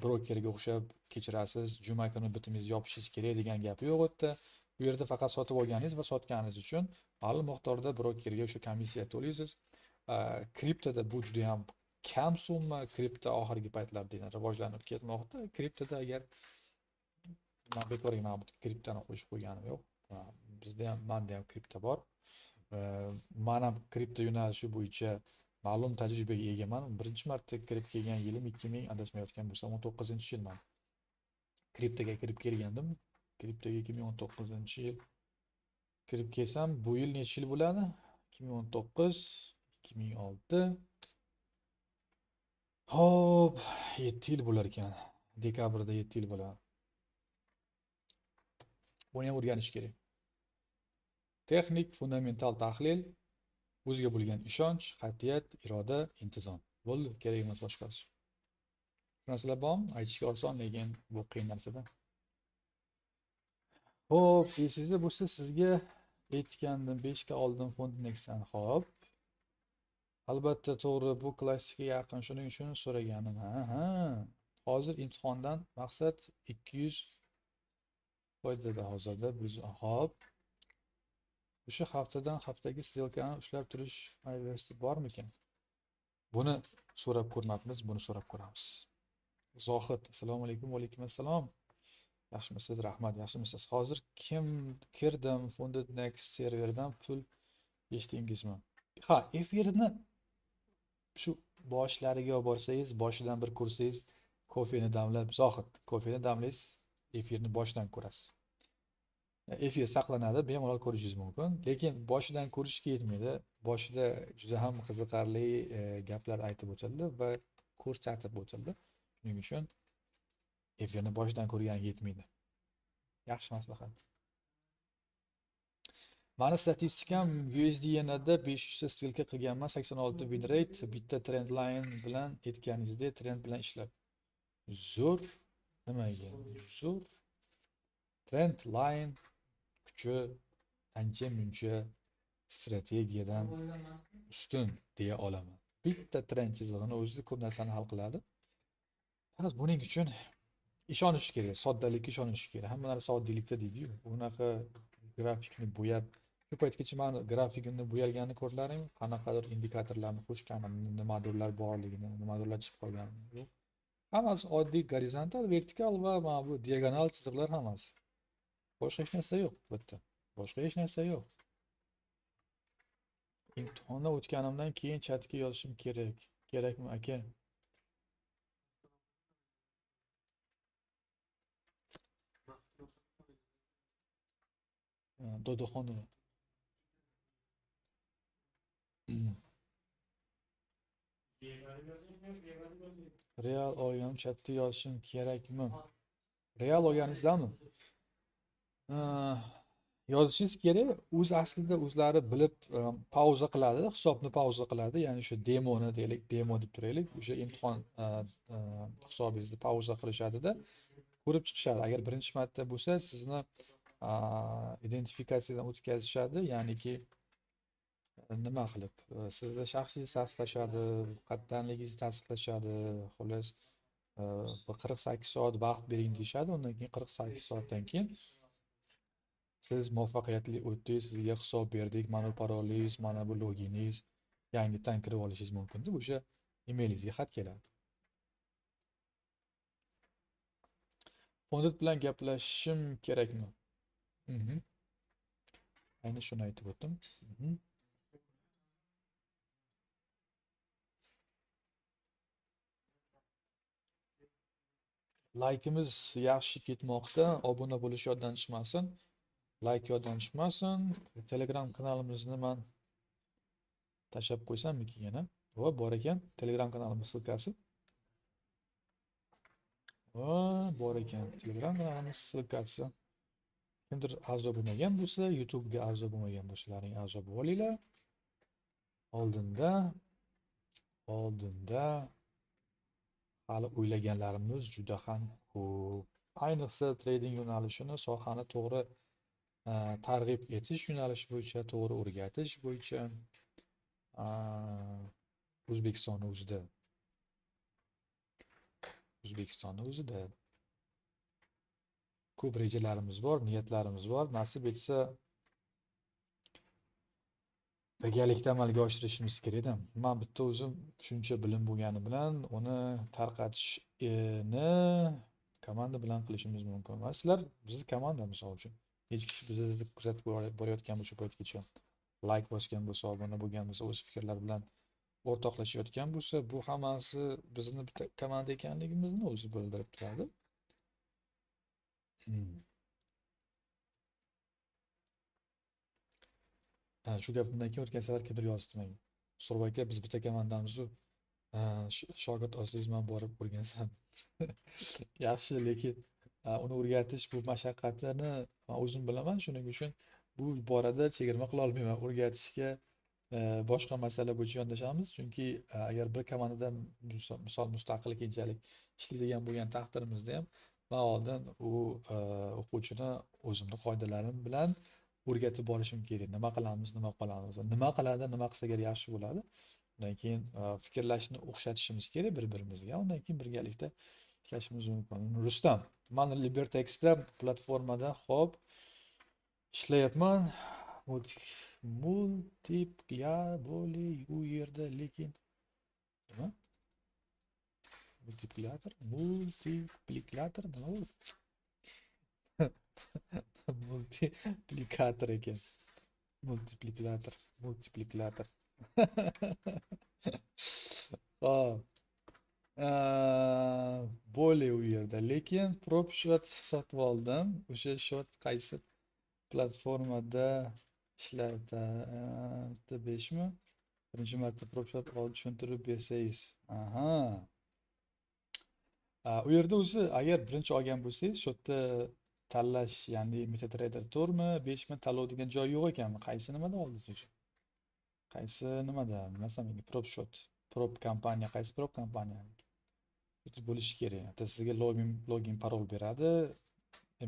brokerga o'xshab, kechirasiz, juma kuni bitimingizni yopishingiz kerak degan gap yo'q u yerda. Bu yerda faqat sotib olganingiz va sotganingiz uchun ma'lum miqdorda brokerga o'sha komissiya to'laysiz. kriptoda bu juda ham kam summa, kripto oxirgi paytlarda yana rivojlanib ketmoqda. Kriptoda agar man bekorga mana bu kriptoni qo'shib qo'yganim yo'q. Bizda ham, menda ham kripto bor. Men ham kripto yo'nalishi bo'yicha ma'lum tajribaga egaman. Birinchi marta kirib kelgan yilim 2000 adashmayotgan bo'lsam 19-yil man kriptoga kirib kelgandim. Kriptoga 2019-yil kirib kelsam, bu yil necha yil bo'ladi? 2019, 2006. Hop, 7 yil bo'lar ekan. Dekabrda 7 yil bo'ladi. Buni ham o'rganish kerak. Texnik, fundamental tahlil, o'ziga bo'lgan ishonch, qat'iyat, iroda, intizom. Bo'ldi, kerak emas boshqasi. Shu narsalar bormi? Aytishga oson, lekin bu qiyin narsa-da. Xo'p, esingizda bo'lsa sizga aytgandim 5 ga oldim Fond Next'dan. Xo'p. Albatta to'g'ri, bu klassika yaqin, shuning uchun so'raganim. Ha. Hozir imtihondan maqsad 200 foydada hozirda biz. Xo'p. O'sha haftadan haftaga stelkani ushlab turish mayvasi bormikan? Buni so'rab ko'rmabmiz, buni so'rab ko'ramiz. Zohid, assalomu alaykum. Va alaykum assalom. Yaxshimisiz? Rahmat, yaxshimisiz? Hozir kim kirdim Funded Next serverdan pul eshitdingizmi? Ha, efirni shu boshlariga olib borsangiz, boshidan bir ko'rsangiz, kofeni damlab, Zohid, kofeni damlaysiz, efirni boshidan ko'rasiz. Efir saqlanadi, bemalol ko'rishingiz mumkin, lekin boshidan ko'rishga yetmaydi. Boshida juda ham qiziqarli gaplar aytib o'tildi va ko'rsatib o'tildi. Shuning uchun efirni boshidan ko'rgan yetmaydi. Yaxshi maslahat. Mani statistikam USDN'da 500 ta stilka qilganman, 86 win rate, bitta trend line bilan aytganingizdek trend bilan ishlab. Zo'r, nimaga? Zo'r. Trend line kuchi ancha-muncha strategiyadan ustun deya olaman. Bitta trend chizig'ini o'zida ko'p narsani hal qiladi. Faqat buning uchun ishonish kerak, soddalikka ishonish kerak. Hamma narsa oddiylikda deydi-yu. Bunaqa grafikni bo'yab, shu paytgacha meni grafikimni bo'yalganini ko'rdilaringmi? Qanaqadir indikatorlarni qo'shganim, nimadirlar borligini, nimadirlar chiqib qolganini. Yo'q. Hammasi oddiy gorizontal, vertikal va mana bu diagonal chiziqlar hammasi. Boshqa hech narsa yo'q bu yerda. Boshqa hech narsa yo'q. Imtihondan o'tganimdan keyin chatga yozishim kerak. Kerakmi aka? Dodoxona. Real olganim chatga yozishim kerakmi? Real olganingizdami? Yozishingiz kerak. O'z aslida o'zlari bilib pauza qiladi, hisobni pauza qiladi. Ya'ni o'sha demoni deylik, demo deb turaylik. O'sha imtihon hisobingizni pauza qilishadi-da, ko'rib chiqishadi. Agar birinchi marta bo'lsa, sizni identifikatsiyadan o'tkazishadi, ya'niki nima qilib, sizda shaxsiy tasdiqlashadi, qatdanligingizni tasdiqlashadi. Xullas, 48 soat vaqt bering deyishadi. Undan keyin 48 soatdan keyin siz muvaffaqiyatli o'tdingiz, sizga hisob berdik, mana bu parolingiz, mana bu loginingiz, yangidan kirib olishingiz mumkin deb o'sha emailingizga xat keladi. Fondit bilan gaplashishim kerakmi? Ayni shuni aytib o'tdim. Laykimiz yaxshi ketmoqda. Obuna bo'lish yoddan chiqmasin. Layk yoddan chiqmasin. Telegram kanalimizni men tashlab qo'ysammikin yana? Va bor ekan, Telegram kanalimiz silkasi. Va bor ekan, Telegram kanalimiz silkasi. Kimdir a'zo bo'lmagan bo'lsa, YouTube'ga a'zo bo'lmagan bo'lsalaring a'zo bo'lib olinglar. Oldinda hali o'ylaganlarimiz juda ham ko'p. Ayniqsa trading yo'nalishini, sohani to'g'ri targ'ib etish yo'nalishi bo'yicha, to'g'ri o'rgatish bo'yicha O'zbekistonni o'zida ko'p rejalarimiz bor, niyatlarimiz bor. Nasib etsa birgalikda amalga oshirishimiz kerakda. Men bitta o'zim shuncha bilim bo'lgani bilan uni tarqatishni komanda bilan qilishimiz mumkin. Va sizlar bizni komanda misol uchun hech kishi bizni kuzatib borayotgan bo'lsa paytgacha like bosgan bo'lsa, obuna bo'lgan bo'lsa, o'z fikrlari bilan o'rtoqlashayotgan bo'lsa, bu hammasi bizni bitta komanda ekanligimizni o'zi bildirib turadi. Shu gapimdan keyin o'tgan safar kimdir yozdi menga. Surab aka, biz bitta komandamiz-u, shogird ostiz man borib o'rgansam. Yaxshi, lekin uni o'rgatish bu mashaqqatini men o'zim bilaman, shuning uchun bu borada chegirma qila olmayman. O'rgatishga boshqa masala bo'yicha yondashamiz, chunki agar bir komandada misol mustaqil keyinchalik ishlaydigan bo'lgan taqdirimizda ham man oldin u o'quvchini o'zimni qoidalarim bilan o'rgatib borishim kerak. Nima qilamiz, nima qilamiz, nima qiladi, nima qilsa agar yaxshi bo'ladi. Undan keyin fikrlashni o'xshatishimiz kerak bir-birimizga. Undan keyin birgalikda ishlashimiz mumkin. Rustam, men Libertex'da platformada xo'p ishlayapman. Multiplia bo'li u yerda, lekin nima? Multiplikator nima u? Multiplikator ekan. Multiplikator. Hop. Bo'li u yerda, lekin prop shot sotib oldim. O'sha shot qaysi platformada ishlaydi? 5mi? Birinchi marta prop shot tushuntirib bersangiz. Aha. U yerda o'zi agar birinchi olgan bo'lsangiz, shu yerda tanlash, ya'ni MetaTrader 4mi, 5mi tanlaydigan joyi yo'q ekanmi? Qaysi nimada oldingiz o'sha? Qaysi nimada? Masalan, prop shot, prop kompaniya, qaysi prop kompaniya? Bo'lishi kerak. Sizga login parol beradi.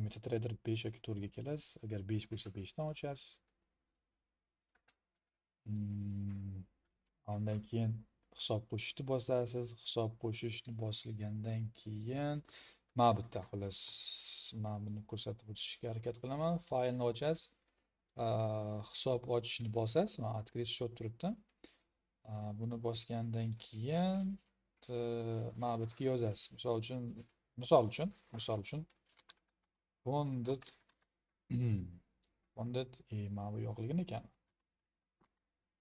MetaTrader 5 yoki 4 ga kelasiz. Agar 5 bo'lsa 5 dan ochasiz. Undan keyin hisob qo'shishni bosasiz. Hisob qo'shishni bosilgandan keyin mana bitta xolos men buni ko'rsatib o'tishga harakat qilaman. Faylni ochasiz. Hisob ochishni bosasiz. Mana открыть счет turibdi. Buni bosgandan keyin mana bu yerga yozasiz. Misol uchun funded mana bu yo'qligini ekan.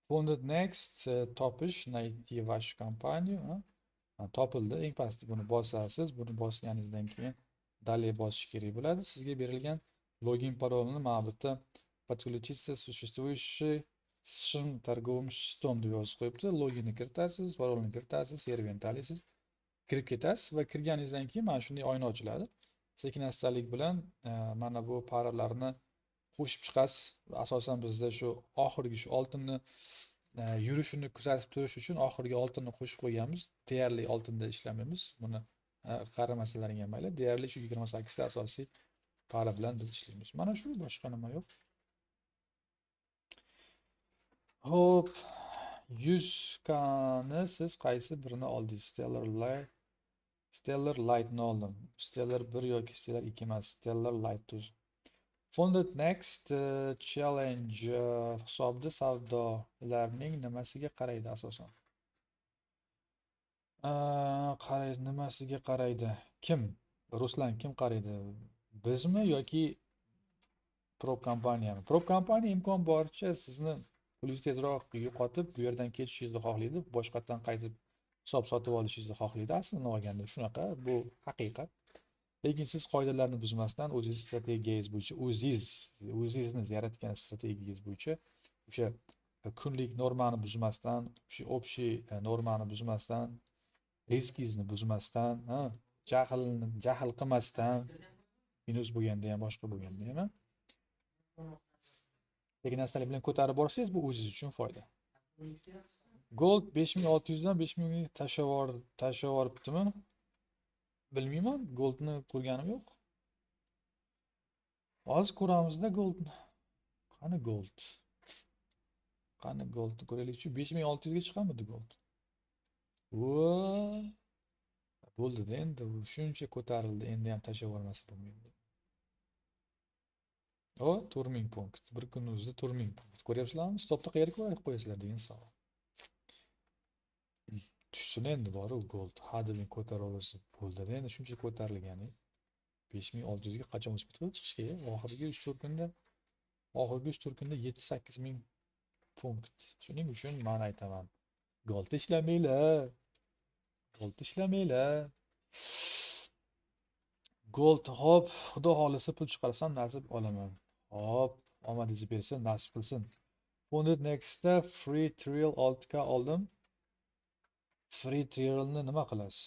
Funded next topish найти вашу компанию. Topildi. Eng pastda buni bosasiz. Buni bosganingizdan keyin dalay bosish kerak bo'ladi. Sizga berilgan login parolni mana bu yerda подключиться существующий торговым счетом deb yozib qo'yibdi. Loginni kiritasiz, parolni kiritasiz, serverni tanlaysiz, kirib ketasiz va kirganingizdan keyin mana shunday oyna ochiladi. Sekin-astalik bilan mana bu parollarni qo'shib chiqasiz. Asosan bizda shu oxirgi shu oltinni yurishini kuzatib turish uchun oxirgi oltinni qo'shib qo'yganmiz. Deyarli oltinda ishlamaymiz. Buni qaramasalaring ham mayli. Deyarli shu 28 ta asosiy para bilan biz ishlaymiz. Mana shu, boshqa nima yo'q. Hop, 100 kani siz qaysi birini oldingiz? Stellar Light'ni oldim. Stellar 1 yoki Stellar 2 emas, Stellar Light. Funded next challenge hisobda savdolarning nimasiga qaraydi asosan? Qaraydi, nimasiga qaraydi? Kim? Ruslan kim qaraydi? Bizmi yoki prop kompaniyami? Prop kompaniya imkon boricha sizni pulni tezroq yo'qotib, bu yerdan ketishingizni xohlaydi, boshqatdan qaytib hisob sotib olishingizni xohlaydi. Aslini olganda shunaqa, bu haqiqat. Lekin siz qoidalarni buzmasdan o'zingiz strategiyangiz bo'yicha, o'zingizni yaratgan strategiyangiz bo'yicha o'sha kunlik normani buzmasdan, o'sha общий normani buzmasdan, riskingizni buzmasdan, jahl qilmasdan, minus bo'lganda ham, boshqa bo'lganda ham, lekin narsalar bilan ko'tarib borsangiz, bu o'zingiz uchun foyda. Gold 5600 dan 5000 ga tashlab yuboribdimi? Bilmayman, goldni ko'rganim yo'q. Hozir ko'ramizda goldni. Qani gold? Qani goldni ko'raylikchi. 5600 ga chiqamidi gold? Bo'ldi-da endi, shuncha ko'tarildi, endi ham tashlab yubormasa bo'lmaydi. O 4000 punkt. Bir kun o'zida 4000 punkt. Ko'ryapsizlarmi? Stopni qayerga qo'yasizlar degan savol. Tushsin endi boru gold. Hadini ko'tara olsa bo'ldi. Endi shuncha ko'tarilgani 5600 ga qachon o'sib ketdi chiqishga? Oxirgi 3-4 kunda, oxirgi 3-4 kunda 7-8 ming punkt. Shuning uchun men aytaman, gold ishlamanglar. Gold ishlamanglar. Gold hop, xudo xolisa pul chiqarsam nasib olaman. Hop, omadingiz bersin, nasib qilsin. Funded Next'da free trial 6 ga oldim. Free trialni nima qilasiz?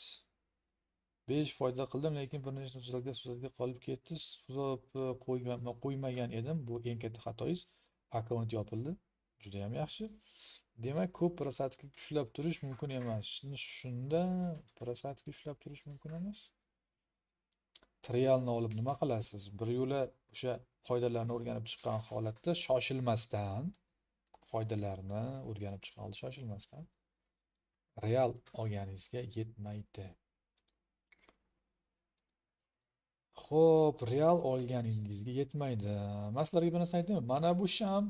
5 foyda qildim, lekin bir nechta so'zlarga qolib ketdi. Qo'ymagan edim. Bu eng katta xatoyingiz. Akkaunt yopildi. Juda ham yaxshi. Demak, ko'p prosatka ushlab turish mumkin emas. Shunda prosatka ushlab turish mumkin emas. Trialni olib nima qilasiz? Bir yo'la o'sha qoidalarni o'rganib chiqqan holatda shoshilmasdan, qoidalarni o'rganib chiqqan holda shoshilmasdan real olganingizga yetmaydi. Xo'p, real olganingizga yetmaydi. Men sizlarga bir narsa aytaymi? Mana bu sham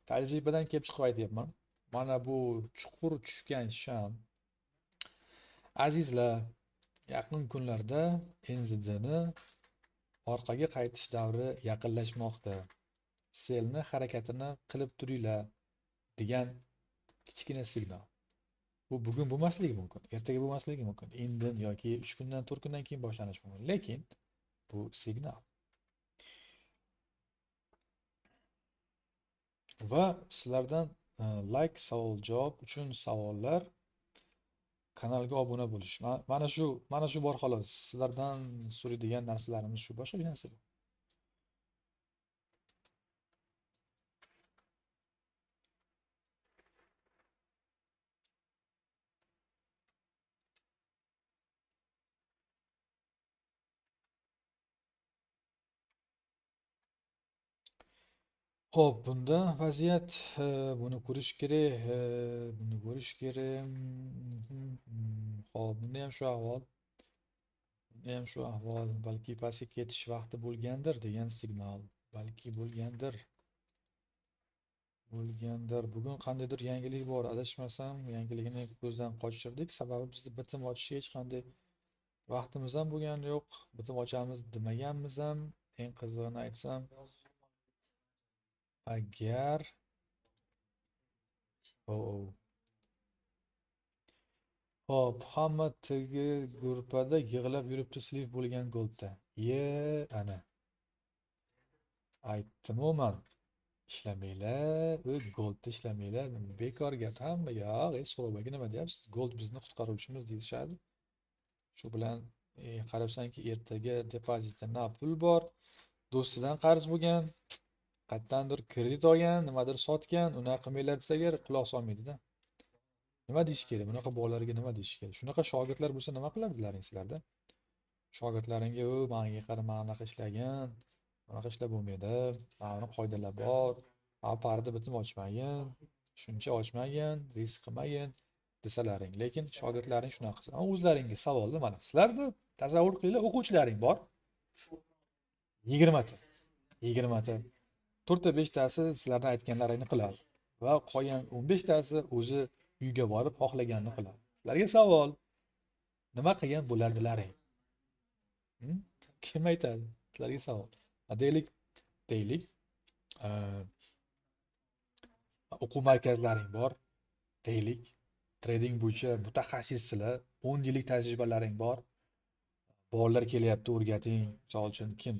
tajribadan kelib chiqib aytyapman. Mana bu chuqur tushgan sham. Azizlar, yaqin kunlarda NZDni orqaga qaytish davri yaqinlashmoqda. Selni harakatini qilib turinglar degan kichkina signal. Bu bugun bo'lmasligi mumkin, ertaga bo'lmasligi mumkin, indin yoki 3 kundan 4 kundan keyin boshlanishi mumkin. Lekin bu signal. Va sizlardan like, savol, javob uchun savollar, kanalga obuna bo'lish. Mana shu bor xolos. Sizlardan so'raydigan narsalarimiz shu, boshqa hech narsa yo'q. Xo'p, bunda vaziyat buni ko'rish kerak, buni ko'rish kerak. Xo'p, bunda ham shu ahvol. Bunda ham shu ahvol. Balki pastga ketish vaqti bo'lgandir degan signal. Balki bo'lgandir. Bugun qandaydir yangilik bor. Adashmasam, yangiligini ko'zdan qochirdik. Sababi bizda bitim ochishga hech qanday vaqtimiz ham bo'lgani yo'q. Bitim ochamiz demaganmiz ham. Eng qizig'ini aytsam, agar Hop, hamma tigi gruppada yig'lab yuribdi sliv bo'lgan goldda. Ana. Aytdim-u man. Ishlamanglar, goldda ishlamanglar. Bekor gap hamma. Yo'q, so'robaga nima deyapsiz? Gold bizni qutqaruvchimiz deyishadi. Shu bilan qarabsanki, ertaga depozitda na pul bor, do'stidan qarz bo'lgan, qayerdandir kredit olgan, nimadir sotgan, unaqa qilmanglar desak, quloq solmaydi-da. Nima deyish kerak? Bunaqa bolalarga nima deyish kerak? Shunaqa shogirdlar bo'lsa nima qilardilaring sizlarda? Shogirdlaringga, menga qara, men anaqa ishlagan, bunaqa ishlab bo'lmaydi, mana qoidalar bor, parda bitim ochmagin, shuncha ochmagin, risk qilmagin desalaring. Lekin shogirdlaring shunaqa qilsa, o'zlaringga savolni mana sizlarda tasavvur qilinglar, o'quvchilaring bor. 20 ta. 20 ta. 4 ta 5 tasi sizlarning aytganlaringni qiladi va qolgan 15 tasi o'zi uyga borib xohlaganini qiladi. Sizlarga savol: nima qilgan bo'lardilaring? Kim aytadi? Sizlarga savol. Deylik, o'quv markazlaring bor. Deylik, trading bo'yicha mutaxassissizlar, 10 yillik tajribalaring bor. Bolalar kelyapti, o'rgating. Misol uchun kim?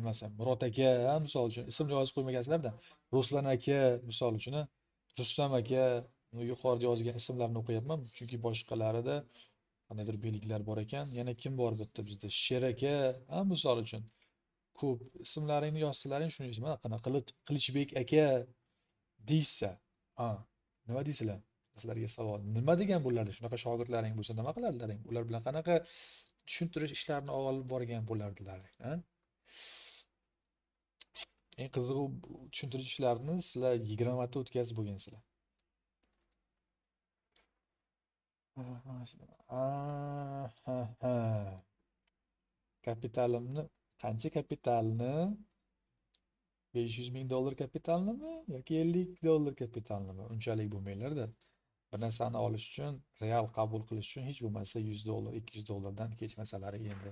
Masalan, Murod aka, misol uchun ismni yozib qo'ymagansizlarda, Ruslan aka, misol uchun, Rustam aka, yuqorida yozgan ismlarni o'qiyapman, chunki boshqalarida qandaydir belgiklar bor ekan. Yana kim bor bitta bizda? Sher aka, misol uchun. Ko'p ismlaringni yozsalaring shuni ismi, qanaqa Qilichbek aka deysa, nima deysizlar? Sizlarga savol. Nima degan bo'lardi? Shunaqa shogirdlaring bo'lsa nima qilardilaring? Ular bilan qanaqa tushuntirish ishlarini olib borgan bo'lardilar, Eng qizig'i, tushuntirish ishlarini sizlar 20 marta o'tkazib bo'lgansizlar. Kapitalimni qancha kapitalni, 500 ming dollar kapitalnimi yoki 50 dollar kapitalnimi? Unchalik bo'lmanglarda. Bir narsani olish uchun, real qabul qilish uchun hech bo'lmasa 100 dollar, 200 dollardan kechmasalari endi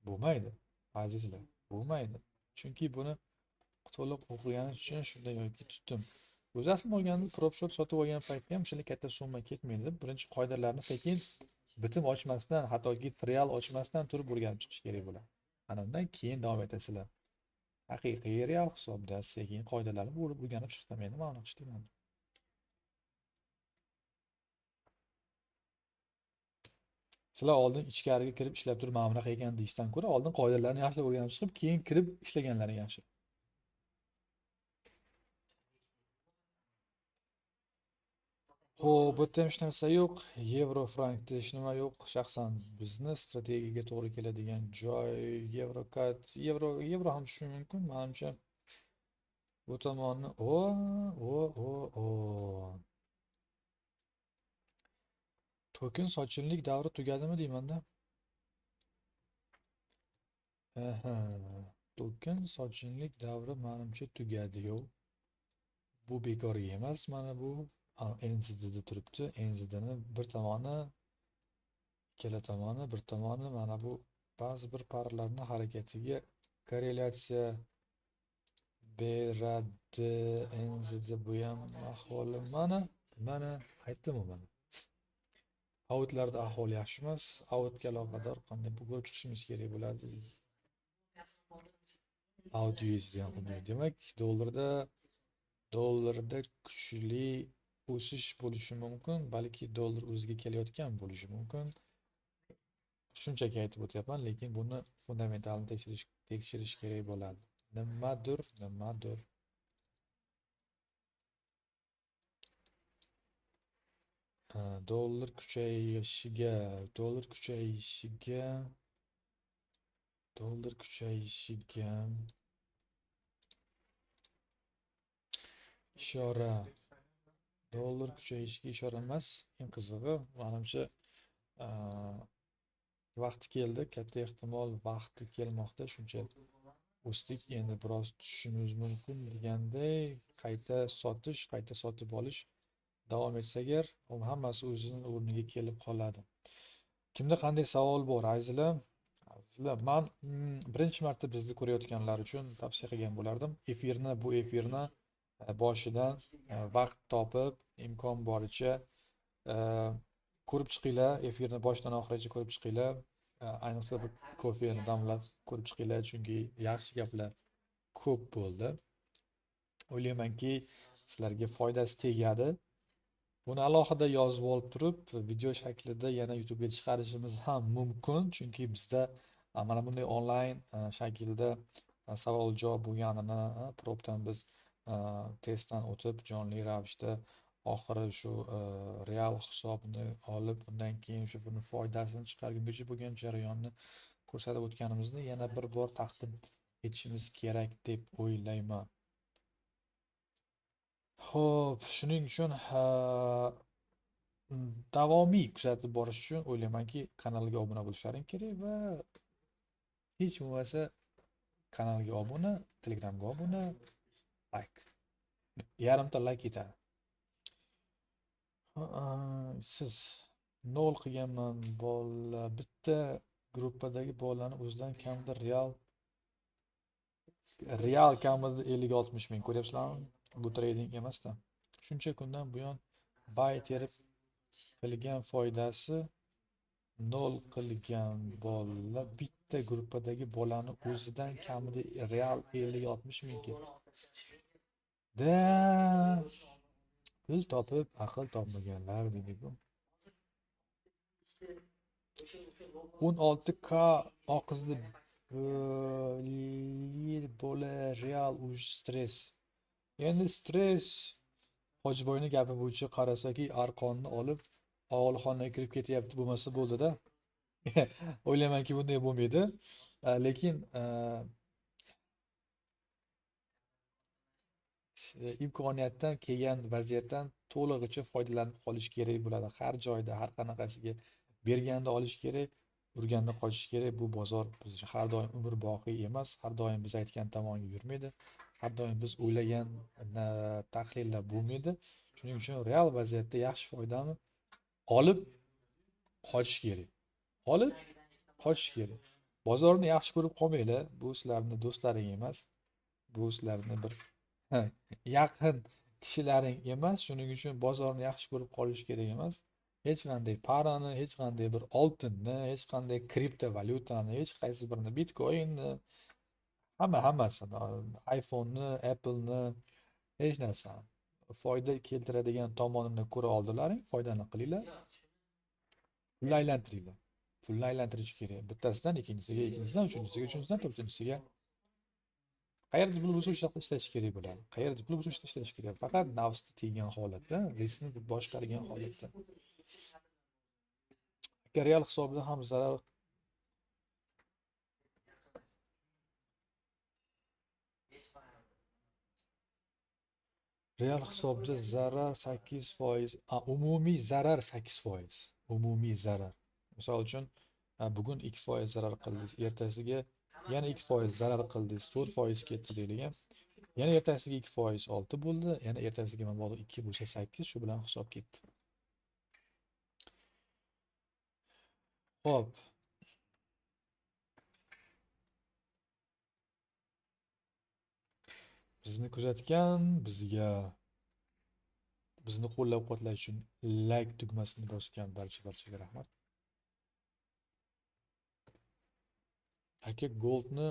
bo'lmaydi. Azizlar, bo'lmaydi. Chunki buni to'liq o'qiganim uchun shunday yo'lga tutdim. O'zi aslida olganda PropShot sotib olgan paytda ham shunday katta summa ketmaydi. Birinchi qoidalarni sekin bitim ochmasdan, hattoki trial ochmasdan turib o'rganib chiqish kerak bo'ladi. Ana undan keyin davom etasizlar. Haqiqiy real hisobda sekin qoidalarni o'rganib chiqdim. Endi mana qilish deyman. Sizlar oldin ichkariga kirib ishlab turib mana bunaqa ekan deyishdan ko'ra, oldin qoidalarni yaxshilab o'rganib chiqib, keyin kirib ishlaganlari yaxshi. Xo'p, bu yerda ham hech narsa yo'q. Yevro frankda hech nima yo'q. Shaxsan bizni strategiyaga to'g'ri keladigan joy yevro ham tushishi mumkin. Menimcha bu tomonni token sochinlik davri tugadimi deymanda. Token sochinlik davri menimcha tugadi-yu. Bu bekorga emas, mana bu NZDda turibdi. NZDni bir tomoni, ikkala tomoni, bir tomoni mana bu ba'zi bir paralarning harakatiga korrelyatsiya beradi. NZD bu ham ahvoli mana aytdim mana. Outlarda ahvol yaxshi emas. Outga aloqador qanday ko'rib chiqishimiz kerak bo'ladi. Out USD ham qilmaydi. Demak, dollarda kuchli o'sish bo'lishi mumkin, balki dollar o'ziga kelayotgan bo'lishi mumkin. Shunchaki aytib o'tyapman, lekin buni fundamentalni tekshirish kerak bo'ladi. Nimadir. Dollar kuchayishiga ishora. Dollar kuchayishiga ishora emas, eng qizig'i, menimcha vaqti keldi, katta ehtimol vaqti kelmoqda, shuncha o'sdik, endi biroz tushishimiz mumkin deganday, qayta sotib olish davom etsa agar, hammasi o'zining o'rniga kelib qoladi. Kimda qanday savol bor, azizlar? Men birinchi marta bizni ko'rayotganlar uchun tavsiya qilgan bo'lardim. Bu efirni boshidan vaqt topib, imkon boricha ko'rib chiqinglar, efirni boshidan oxirigacha ko'rib chiqinglar. Ayniqsa bir kofeni damlab ko'rib chiqinglar, chunki yaxshi gaplar ko'p bo'ldi. O'ylaymanki, sizlarga foydasi tegadi. Buni alohida yozib olib turib, video shaklida yana YouTube'ga chiqarishimiz ham mumkin, chunki bizda mana bunday onlayn shaklda savol-javob bo'lganini propdan biz testdan o'tib, jonli ravishda oxiri shu real hisobni olib, undan keyin shu buni foydasini chiqargungacha bo'lgan jarayonni ko'rsatib o'tganimizni yana bir bor taqdim etishimiz kerak deb o'ylayman. Xo'p, shuning uchun davomiy kuzatib borish uchun o'ylaymanki, kanalga obuna bo'lishlaring kerak va hech bo'lmasa kanalga obuna, Telegramga obuna, like. Yarimta like yetadi. Siz nol qilganman bola, bitta gruppadagi bolalarni o'zidan kamida real kamida 50-60 ming ko'ryapsizlarmi? Bu trading emasda. Shuncha kundan buyon bay terib qilgan foydasi nol qilgan bola, bitta gruppadagi bolani o'zidan kamida real 50-60 ming ketdi. Pul topib, aql topmaganlar deydi-ku. 16k oqizdi bola real uj stress. Endi stress Hojiboyning gapi bo'yicha qarasaki, arqonni olib og'ilxonaga kirib ketyapti, bo'lmasa bo'ldi-da. O'ylaymanki bunday bo'lmaydi. Lekin imkoniyatdan kelgan vaziyatdan to'lig'icha foydalanib qolish kerak bo'ladi. Har joyda, har qanaqasiga berganda olish kerak. urganda qochish kerak. Bu bozor biz har doim umrboqiy emas, har doim biz aytgan tomonga yurmaydi, har doim biz o'ylagan tahlillar bo'lmaydi. Shuning uchun real vaziyatda yaxshi foydani olib qochish kerak. Olib qochish kerak. Bozorni yaxshi ko'rib qolmanglar. Bu sizlarni do'stlaring emas. Bu sizlarni bir yaqin kishilaring emas. Shuning uchun bozorni yaxshi ko'rib qolish kerak emas. Hech qanday parani, hech qanday bir oltinni, hech qanday kriptovalyutani, hech qaysi birini, Bitcoinni, hammasini, iPhone'ni, Apple'ni, hech narsani foyda keltiradigan tomonini ko'ra oldilaring, foydani qilinglar, pulni aylantiringlar. Pulni aylantirish kerak. Bittasidan ikkinchisiga, ikkinchisidan uchinchisiga, uchinchisidan to'rtinchisiga. Qayerda pul bo'lsa o'sha yoqda ishlash kerak bo'ladi. Qayerda pul bo'lsa o'sha yerda ishlash kerak. Faqat nafsni tiygan holatda, riskni boshqargan holatda. Agar real hisobida ham zarar real hisobda zarar 8%, umumiy zarar 8%. Umumiy zarar. Misol uchun, bugun 2% zarar qildingiz, ertasiga yana 2% zarar qildingiz, 4% ketdi deylik. Yana ertasiga 2% 6 bo'ldi, yana ertasiga mabodo 2 bo'lsa 8, shu bilan hisob ketdi. Xo'p. Bizni kuzatgan, bizni qo'llab-quvvatlash uchun like tugmasini bosgan barchaga rahmat. Aka Goldni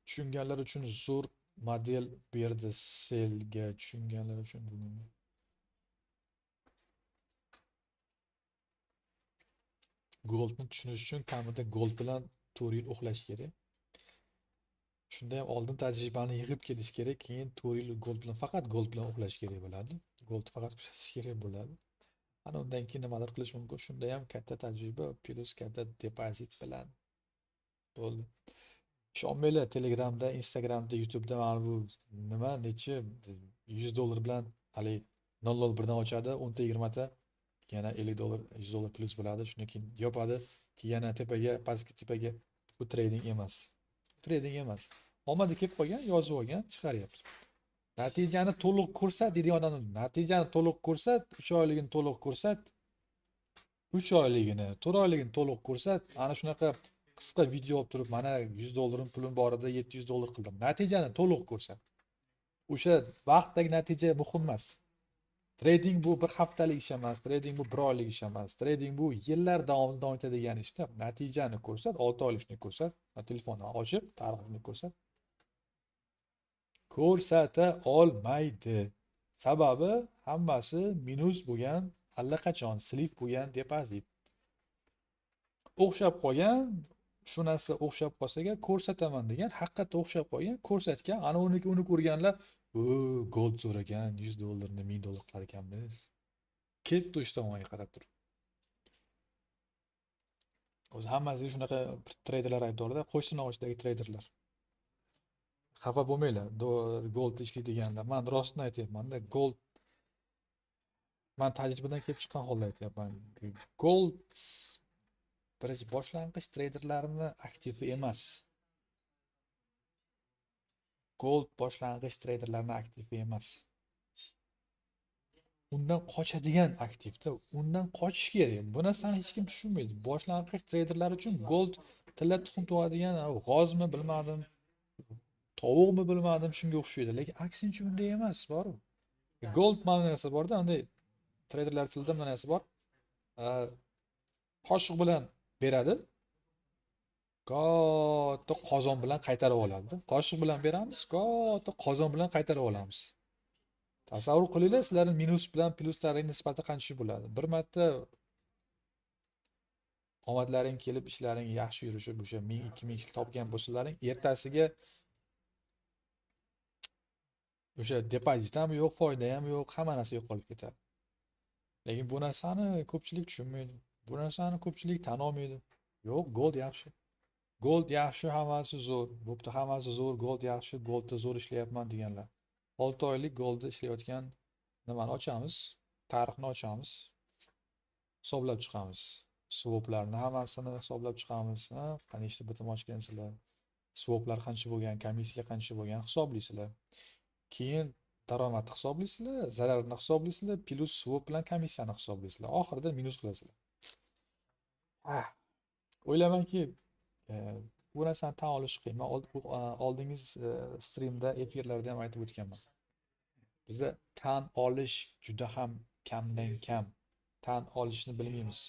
tushunganlar uchun zo'r model berdi, selga tushunganlar uchun bilmayman. Goldni tushunish uchun kamida Gold bilan 4 yil uxlash kerak. Shunda ham oldin tajribani yig'ib kelish kerak, keyin 4 yil Gold bilan, faqat Gold bilan uxlash kerak bo'ladi. Gold faqat kuzatish kerak bo'ladi. Ana undan keyin nimadir qilish mumkin. Shunda ham katta tajriba plus katta depozit bilan bo'ldi. Ishonmanglar, Telegramda, Instagramda, YouTube'da mana bu nima necha $100 bilan hali 0.01 dan ochadi, 10 ta 20 ta, yana $50, $100 plus bo'ladi. Shundan keyin yopadi, keyin yana tepaga, pastki tepaga. Bu trading emas. Trading emas. Omadi kelib qolgan, yozib olgan, chiqaryapti. Natijani to'liq ko'rsat deydigan odamni, natijani to'liq ko'rsat, 3 oyligini to'liq ko'rsat, 3 oyligini, 4 oyligini to'liq ko'rsat. Ana shunaqa qisqa video olib turib, mana $100 pulim bor edi, $700 qildim. Natijani to'liq ko'rsat. O'sha vaqtdagi natija muhim emas. Trading bu bir haftalik ish emas, trading bu bir oylik ish emas, trading bu yillar davomida davom etadigan ishda natijani ko'rsat, 6 oylikni ko'rsat, telefondan ochib, tarixini ko'rsat. Ko'rsata olmaydi. Sababi hammasi minus bo'lgan, allaqachon sliv bo'lgan depozit. O'xshab qolgan, shu narsa o'xshab qolsaga ko'rsataman degan, haqiqatda o'xshab qolgan, ko'rsatgan, ana uni ko'rganlar, Gold so'ragan, $100 ni $1000 qilar ekanmiz. Ketdi o'sha tomonga qarab turib. O'zi hammasiga shunaqa treyderlar aybdorda, qo'shtirnoqdagi treyderlar. Xafa bo'lmanglar, Gold ishlaydiganlar. Men rostini aytyapman-da, Gold men tajribadan kelib chiqqan holda aytyapman. Gold birinchi boshlang'ich treyderlarni aktivi emas. Gold boshlang'ich treyderlarni aktivi emas. Undan qochadigan aktivda, undan qochish kerak. Bu narsani hech kim tushunmaydi. Boshlang'ich treyderlar uchun Gold tilla tuxum tug'adigan, g'ozmi bilmadim, tovuqmi bilmadim, shunga o'xshaydi. Lekin aksincha unday emas, bor. Gold mana narsa borda, unday treyderlar tilida mana narsa bor. Qoshiq bilan beradi. Katta qozon bilan qaytarib oladi. Qoshiq bilan beramiz, katta qozon bilan qaytarib olamiz. Tasavvur qilinglar, sizlarning minus bilan pluslaring nisbati qancha bo'ladi. Bir marta omadlaring kelib, ishlaring yaxshi yurishib, o'sha 1000-2000 topgan bo'lsalaring, ertasiga o'sha depozit ham yo'q, foyda ham yo'q, hamma narsa yo'qolib ketadi. Lekin bu narsani ko'pchilik tushunmaydi. Bu narsani ko'pchilik tan olmaydi. Yo'q, Gold yaxshi. Gold yaxshi, hammasi zo'r. Bo'pti, hammasi zo'r, Gold yaxshi, Goldda zo'r ishlayapman deganlar. 6 oylik Goldda ishlayotgan nimani ochamiz? Tarixni ochamiz. Hisoblab chiqamiz. swoplarni hammasini hisoblab chiqamiz. Qani ishni bitim ochgansizlar. Swoplar qancha bo'lgan, komissiya qancha bo'lgan hisoblaysizlar. Keyin daromadni hisoblaysizlar, zararni hisoblaysizlar, plus swop bilan komissiyani hisoblaysizlar. Oxirida minus qilasizlar. O'ylaymanki, bu narsani tan olish qiyin. Men oldingi streamda, efirlarda ham aytib o'tganman. Bizda tan olish juda ham kamdan kam. Tan olishni bilmaymiz.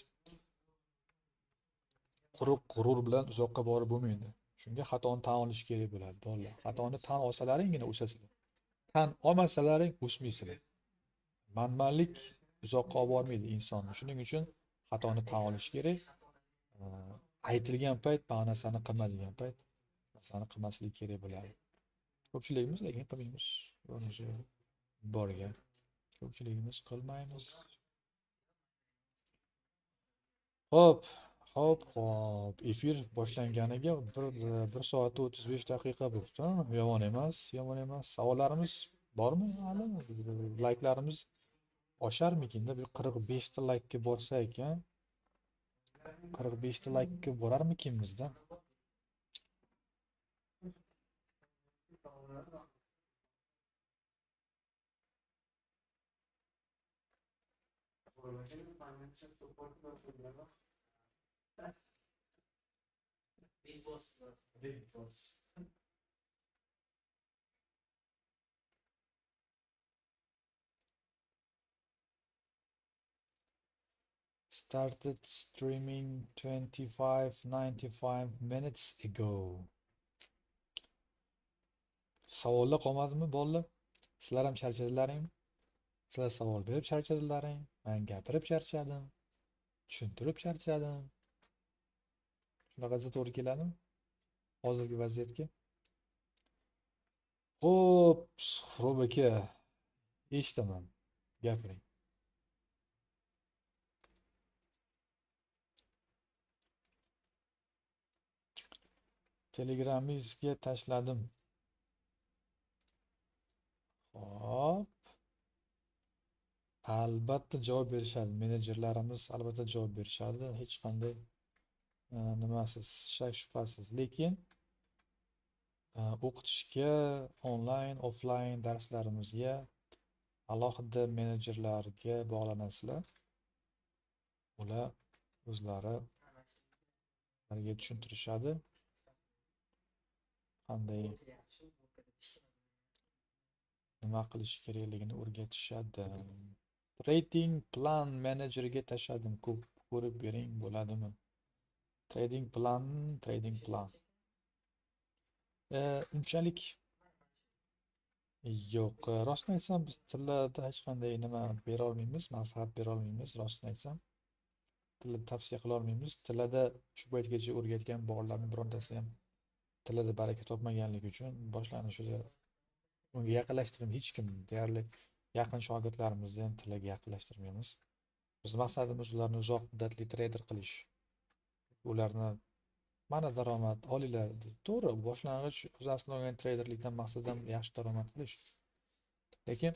Quruq g'urur bilan uzoqqa borib bo'lmaydi. Shunga xatoni tan olish kerak bo'ladi, bolalar. Xatoni tan olsalaringina o'sasizlar. Tan olmasalaring o'smaysizlar. Manmanlik uzoqqa olib bormaydi insonni. Shuning uchun xatoni tan olish kerak. Aytilgan payt bu narsani qilma degan payt narsani qilmaslik kerak bo'ladi. Ko'pchiligimiz lekin qilmaymiz. Bunisi borga. Ko'pchiligimiz qilmaymiz. Hop. Efir boshlanganiga 1 soat 35 daqiqa bo'libdi. Yomon emas. Savollarimiz bormi hali? Layklarimiz osharmikin-da? Bir 45 ta laykka borsa ekan. 45 ta laykka borarmikimizda? Big Boss. Started streaming 25-95 minutes ago. Savollar qolmadimi bolalar? Sizlar ham charchadilaringmi? Sizlar savol berib charchadilaring, men gapirib charchadim, tushuntirib charchadim. Shunaqasi to'g'ri keladimi? Hozirgi vaziyatga. Xo'p, Suhrob aka, eshitaman. Gapiring. Telegramingizga tashladim. Hop. Albatta javob berishadi. Menejerlarimiz albatta javob berishadi. Hech qanday nimasiz, shak shubhasiz. Lekin o'qitishga onlayn, offlayn darslarimizga alohida menejerlarga bog'lanasizlar. Ular o'zlari tushuntirishadi. Qanday nima qilish kerakligini o'rgatishadi. Trading plan menejerga tashladim. Ko'rib bering bo'ladimi? Trading plan. Unchalik yo'q. Rostini aytsam, biz tillarda hech qanday nima bera olmaymiz, maslahat bera olmaymiz, rostini aytsam. Tilda tavsiya qila olmaymiz. Tilada shu paytgacha o'rgatgan bolalarning birontasi ham tilada baraka topmaganligi uchun boshlanishida unga yaqinlashtirib hech kim deyarli yaqin shogirdlarimizni ham tilaga yaqinlashtirmaymiz. Biz maqsadimiz ularni uzoq muddatli treyder qilish. Ularni mana daromad olinglar. To'g'ri, boshlang'ich o'zasidan olgan treyderlikdan maqsad ham yaxshi daromad qilish. Lekin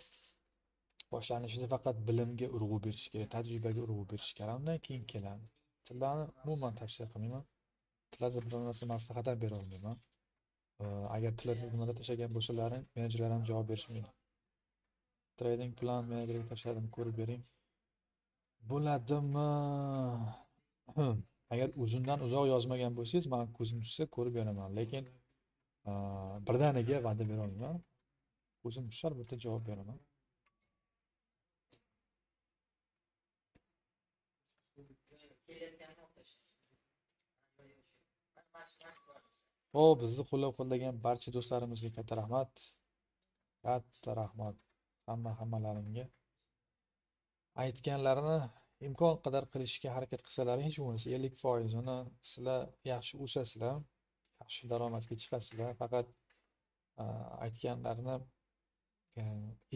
boshlanishida faqat bilimga urg'u berish kerak, tajribaga urg'u berish kerak. Undan keyin keladi. Tillarni umuman tavsiya qilmayman. Tillarda biror narsa maslahat ham bera olmayman. Agar tillarda nimada tashlagan bo'lsalaring, menejerlar ham javob berishmaydi. Trading plan menejerga tashladim, ko'rib bering. Bo'ladimi? Agar uzundan uzoq yozmagan bo'lsangiz, men ko'zim tushsa ko'rib beraman, lekin birdaniga va'da bera olmayman. Ko'zim tushsa albatta javob beraman. Bizni qo'llab-quvvatlagan barcha do'stlarimizga katta rahmat. Katta rahmat. Hammalaringga. Aytganlarini imkon qadar qilishga harakat qilsalaring, hech bo'lmasa 50%ni sizlar yaxshi o'sasizlar, yaxshi daromadga chiqasizlar. Faqat aytganlarini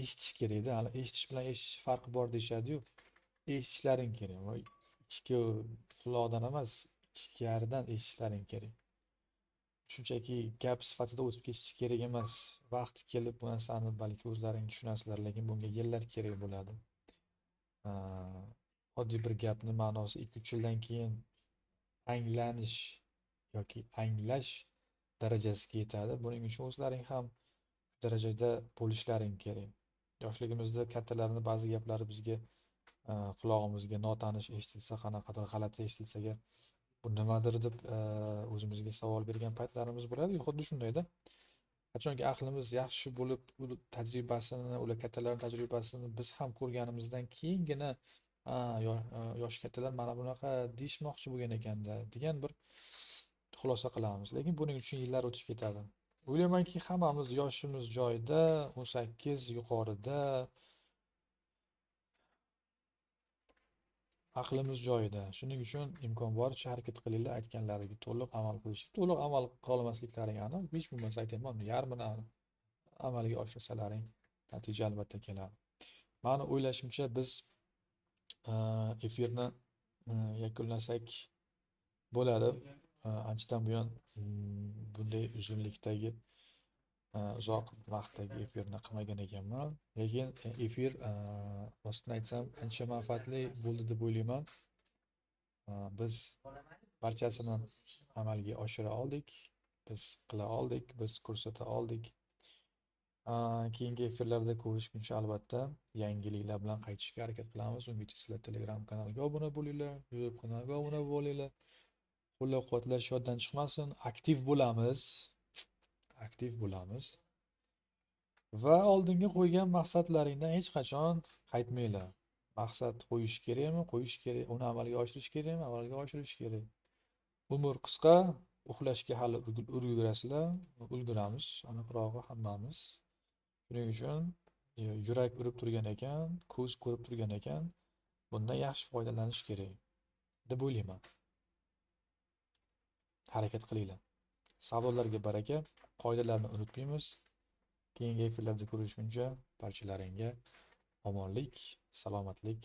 eshitish kerak-da. Hali eshitish bilan eshitish farqi bor deyshadi-yu. Eshitishlaring kerak. Ichki quloqdan emas, ichkaridan eshitishlaring kerak. Shunchaki gap sifatida o'tib ketish kerak emas. Vaqti kelib bu narsani balki o'zlaring tushunasizlar, lekin bunga yillar kerak bo'ladi. oddiy bir gapni ma'nosi 2-3 yildan keyin anglanish yoki anglash darajasiga yetadi. Buning uchun o'zlaring ham shu darajada bo'lishlaring kerak. Yoshligimizda kattalarni ba'zi gaplari bizga qulog'imizga notanish eshitilsa, qanaqadir g'alati eshitilsa, bu nimadir deb o'zimizga savol bergan paytlarimiz bo'ladi. Xuddi shundayda qachonki aqlimiz yaxshi bo'lib, tajribasini, ular kattalarning tajribasini biz ham ko'rganimizdan keyingina yosh kattalar mana bunaqa deyishmoqchi bo'lgan ekanda degan bir xulosa qilamiz. Lekin buning uchun yillar o'tib ketadi. O'ylaymanki, hammamiz yoshimiz joyida, 18 yuqorida, aqlimiz joyida. Shuning uchun imkon boricha harakat qilinglar, aytganlariga to'liq amal qilishga. To'liq amal qila olmasliklaring aniq. Hech bo'lmasa aytaman, yarmini amalga oshirsalaring natija albatta keladi. Mani o'ylashimcha biz efirni yakunlasak bo'ladi. Anchadan buyon bunday uzunlikdagi uzoq vaqtdagi efirni qilmagan ekanman. Lekin efir rostini aytsam ancha manfaatli bo'ldi deb o'ylayman. Biz barchasini amalga oshira oldik, biz qila oldik, biz ko'rsata oldik. Keyingi efirlarda ko'rishguncha albatta yangiliklar bilan qaytishga harakat qilamiz. Ungacha sizlar Telegram kanaliga obuna bo'linglar, YouTube kanaliga obuna bo'linglar. Qo'llab-quvvatlash yoddan chiqmasin. Aktiv bo'lamiz. Va oldinga qo'ygan maqsadlaringdan hech qachon qaytmanglar. Maqsad qo'yish kerakmi? Qo'yish kerak. Uni amalga oshirish kerakmi? Amalga oshirish kerak. Umr qisqa, uxlashga hali ulgurasizlar, ulguramiz, aniqrog'i hammamiz. Shuning uchun yurak urib turgan ekan, ko'z ko'rib turgan ekan, bundan yaxshi foydalanish kerak deb o'ylayman. Harakat qilinglar. Savollarga baraka, qoidalarni unutmaymiz. Keyingi efirlarda ko'rishguncha barchalaringga omonlik, salomatlik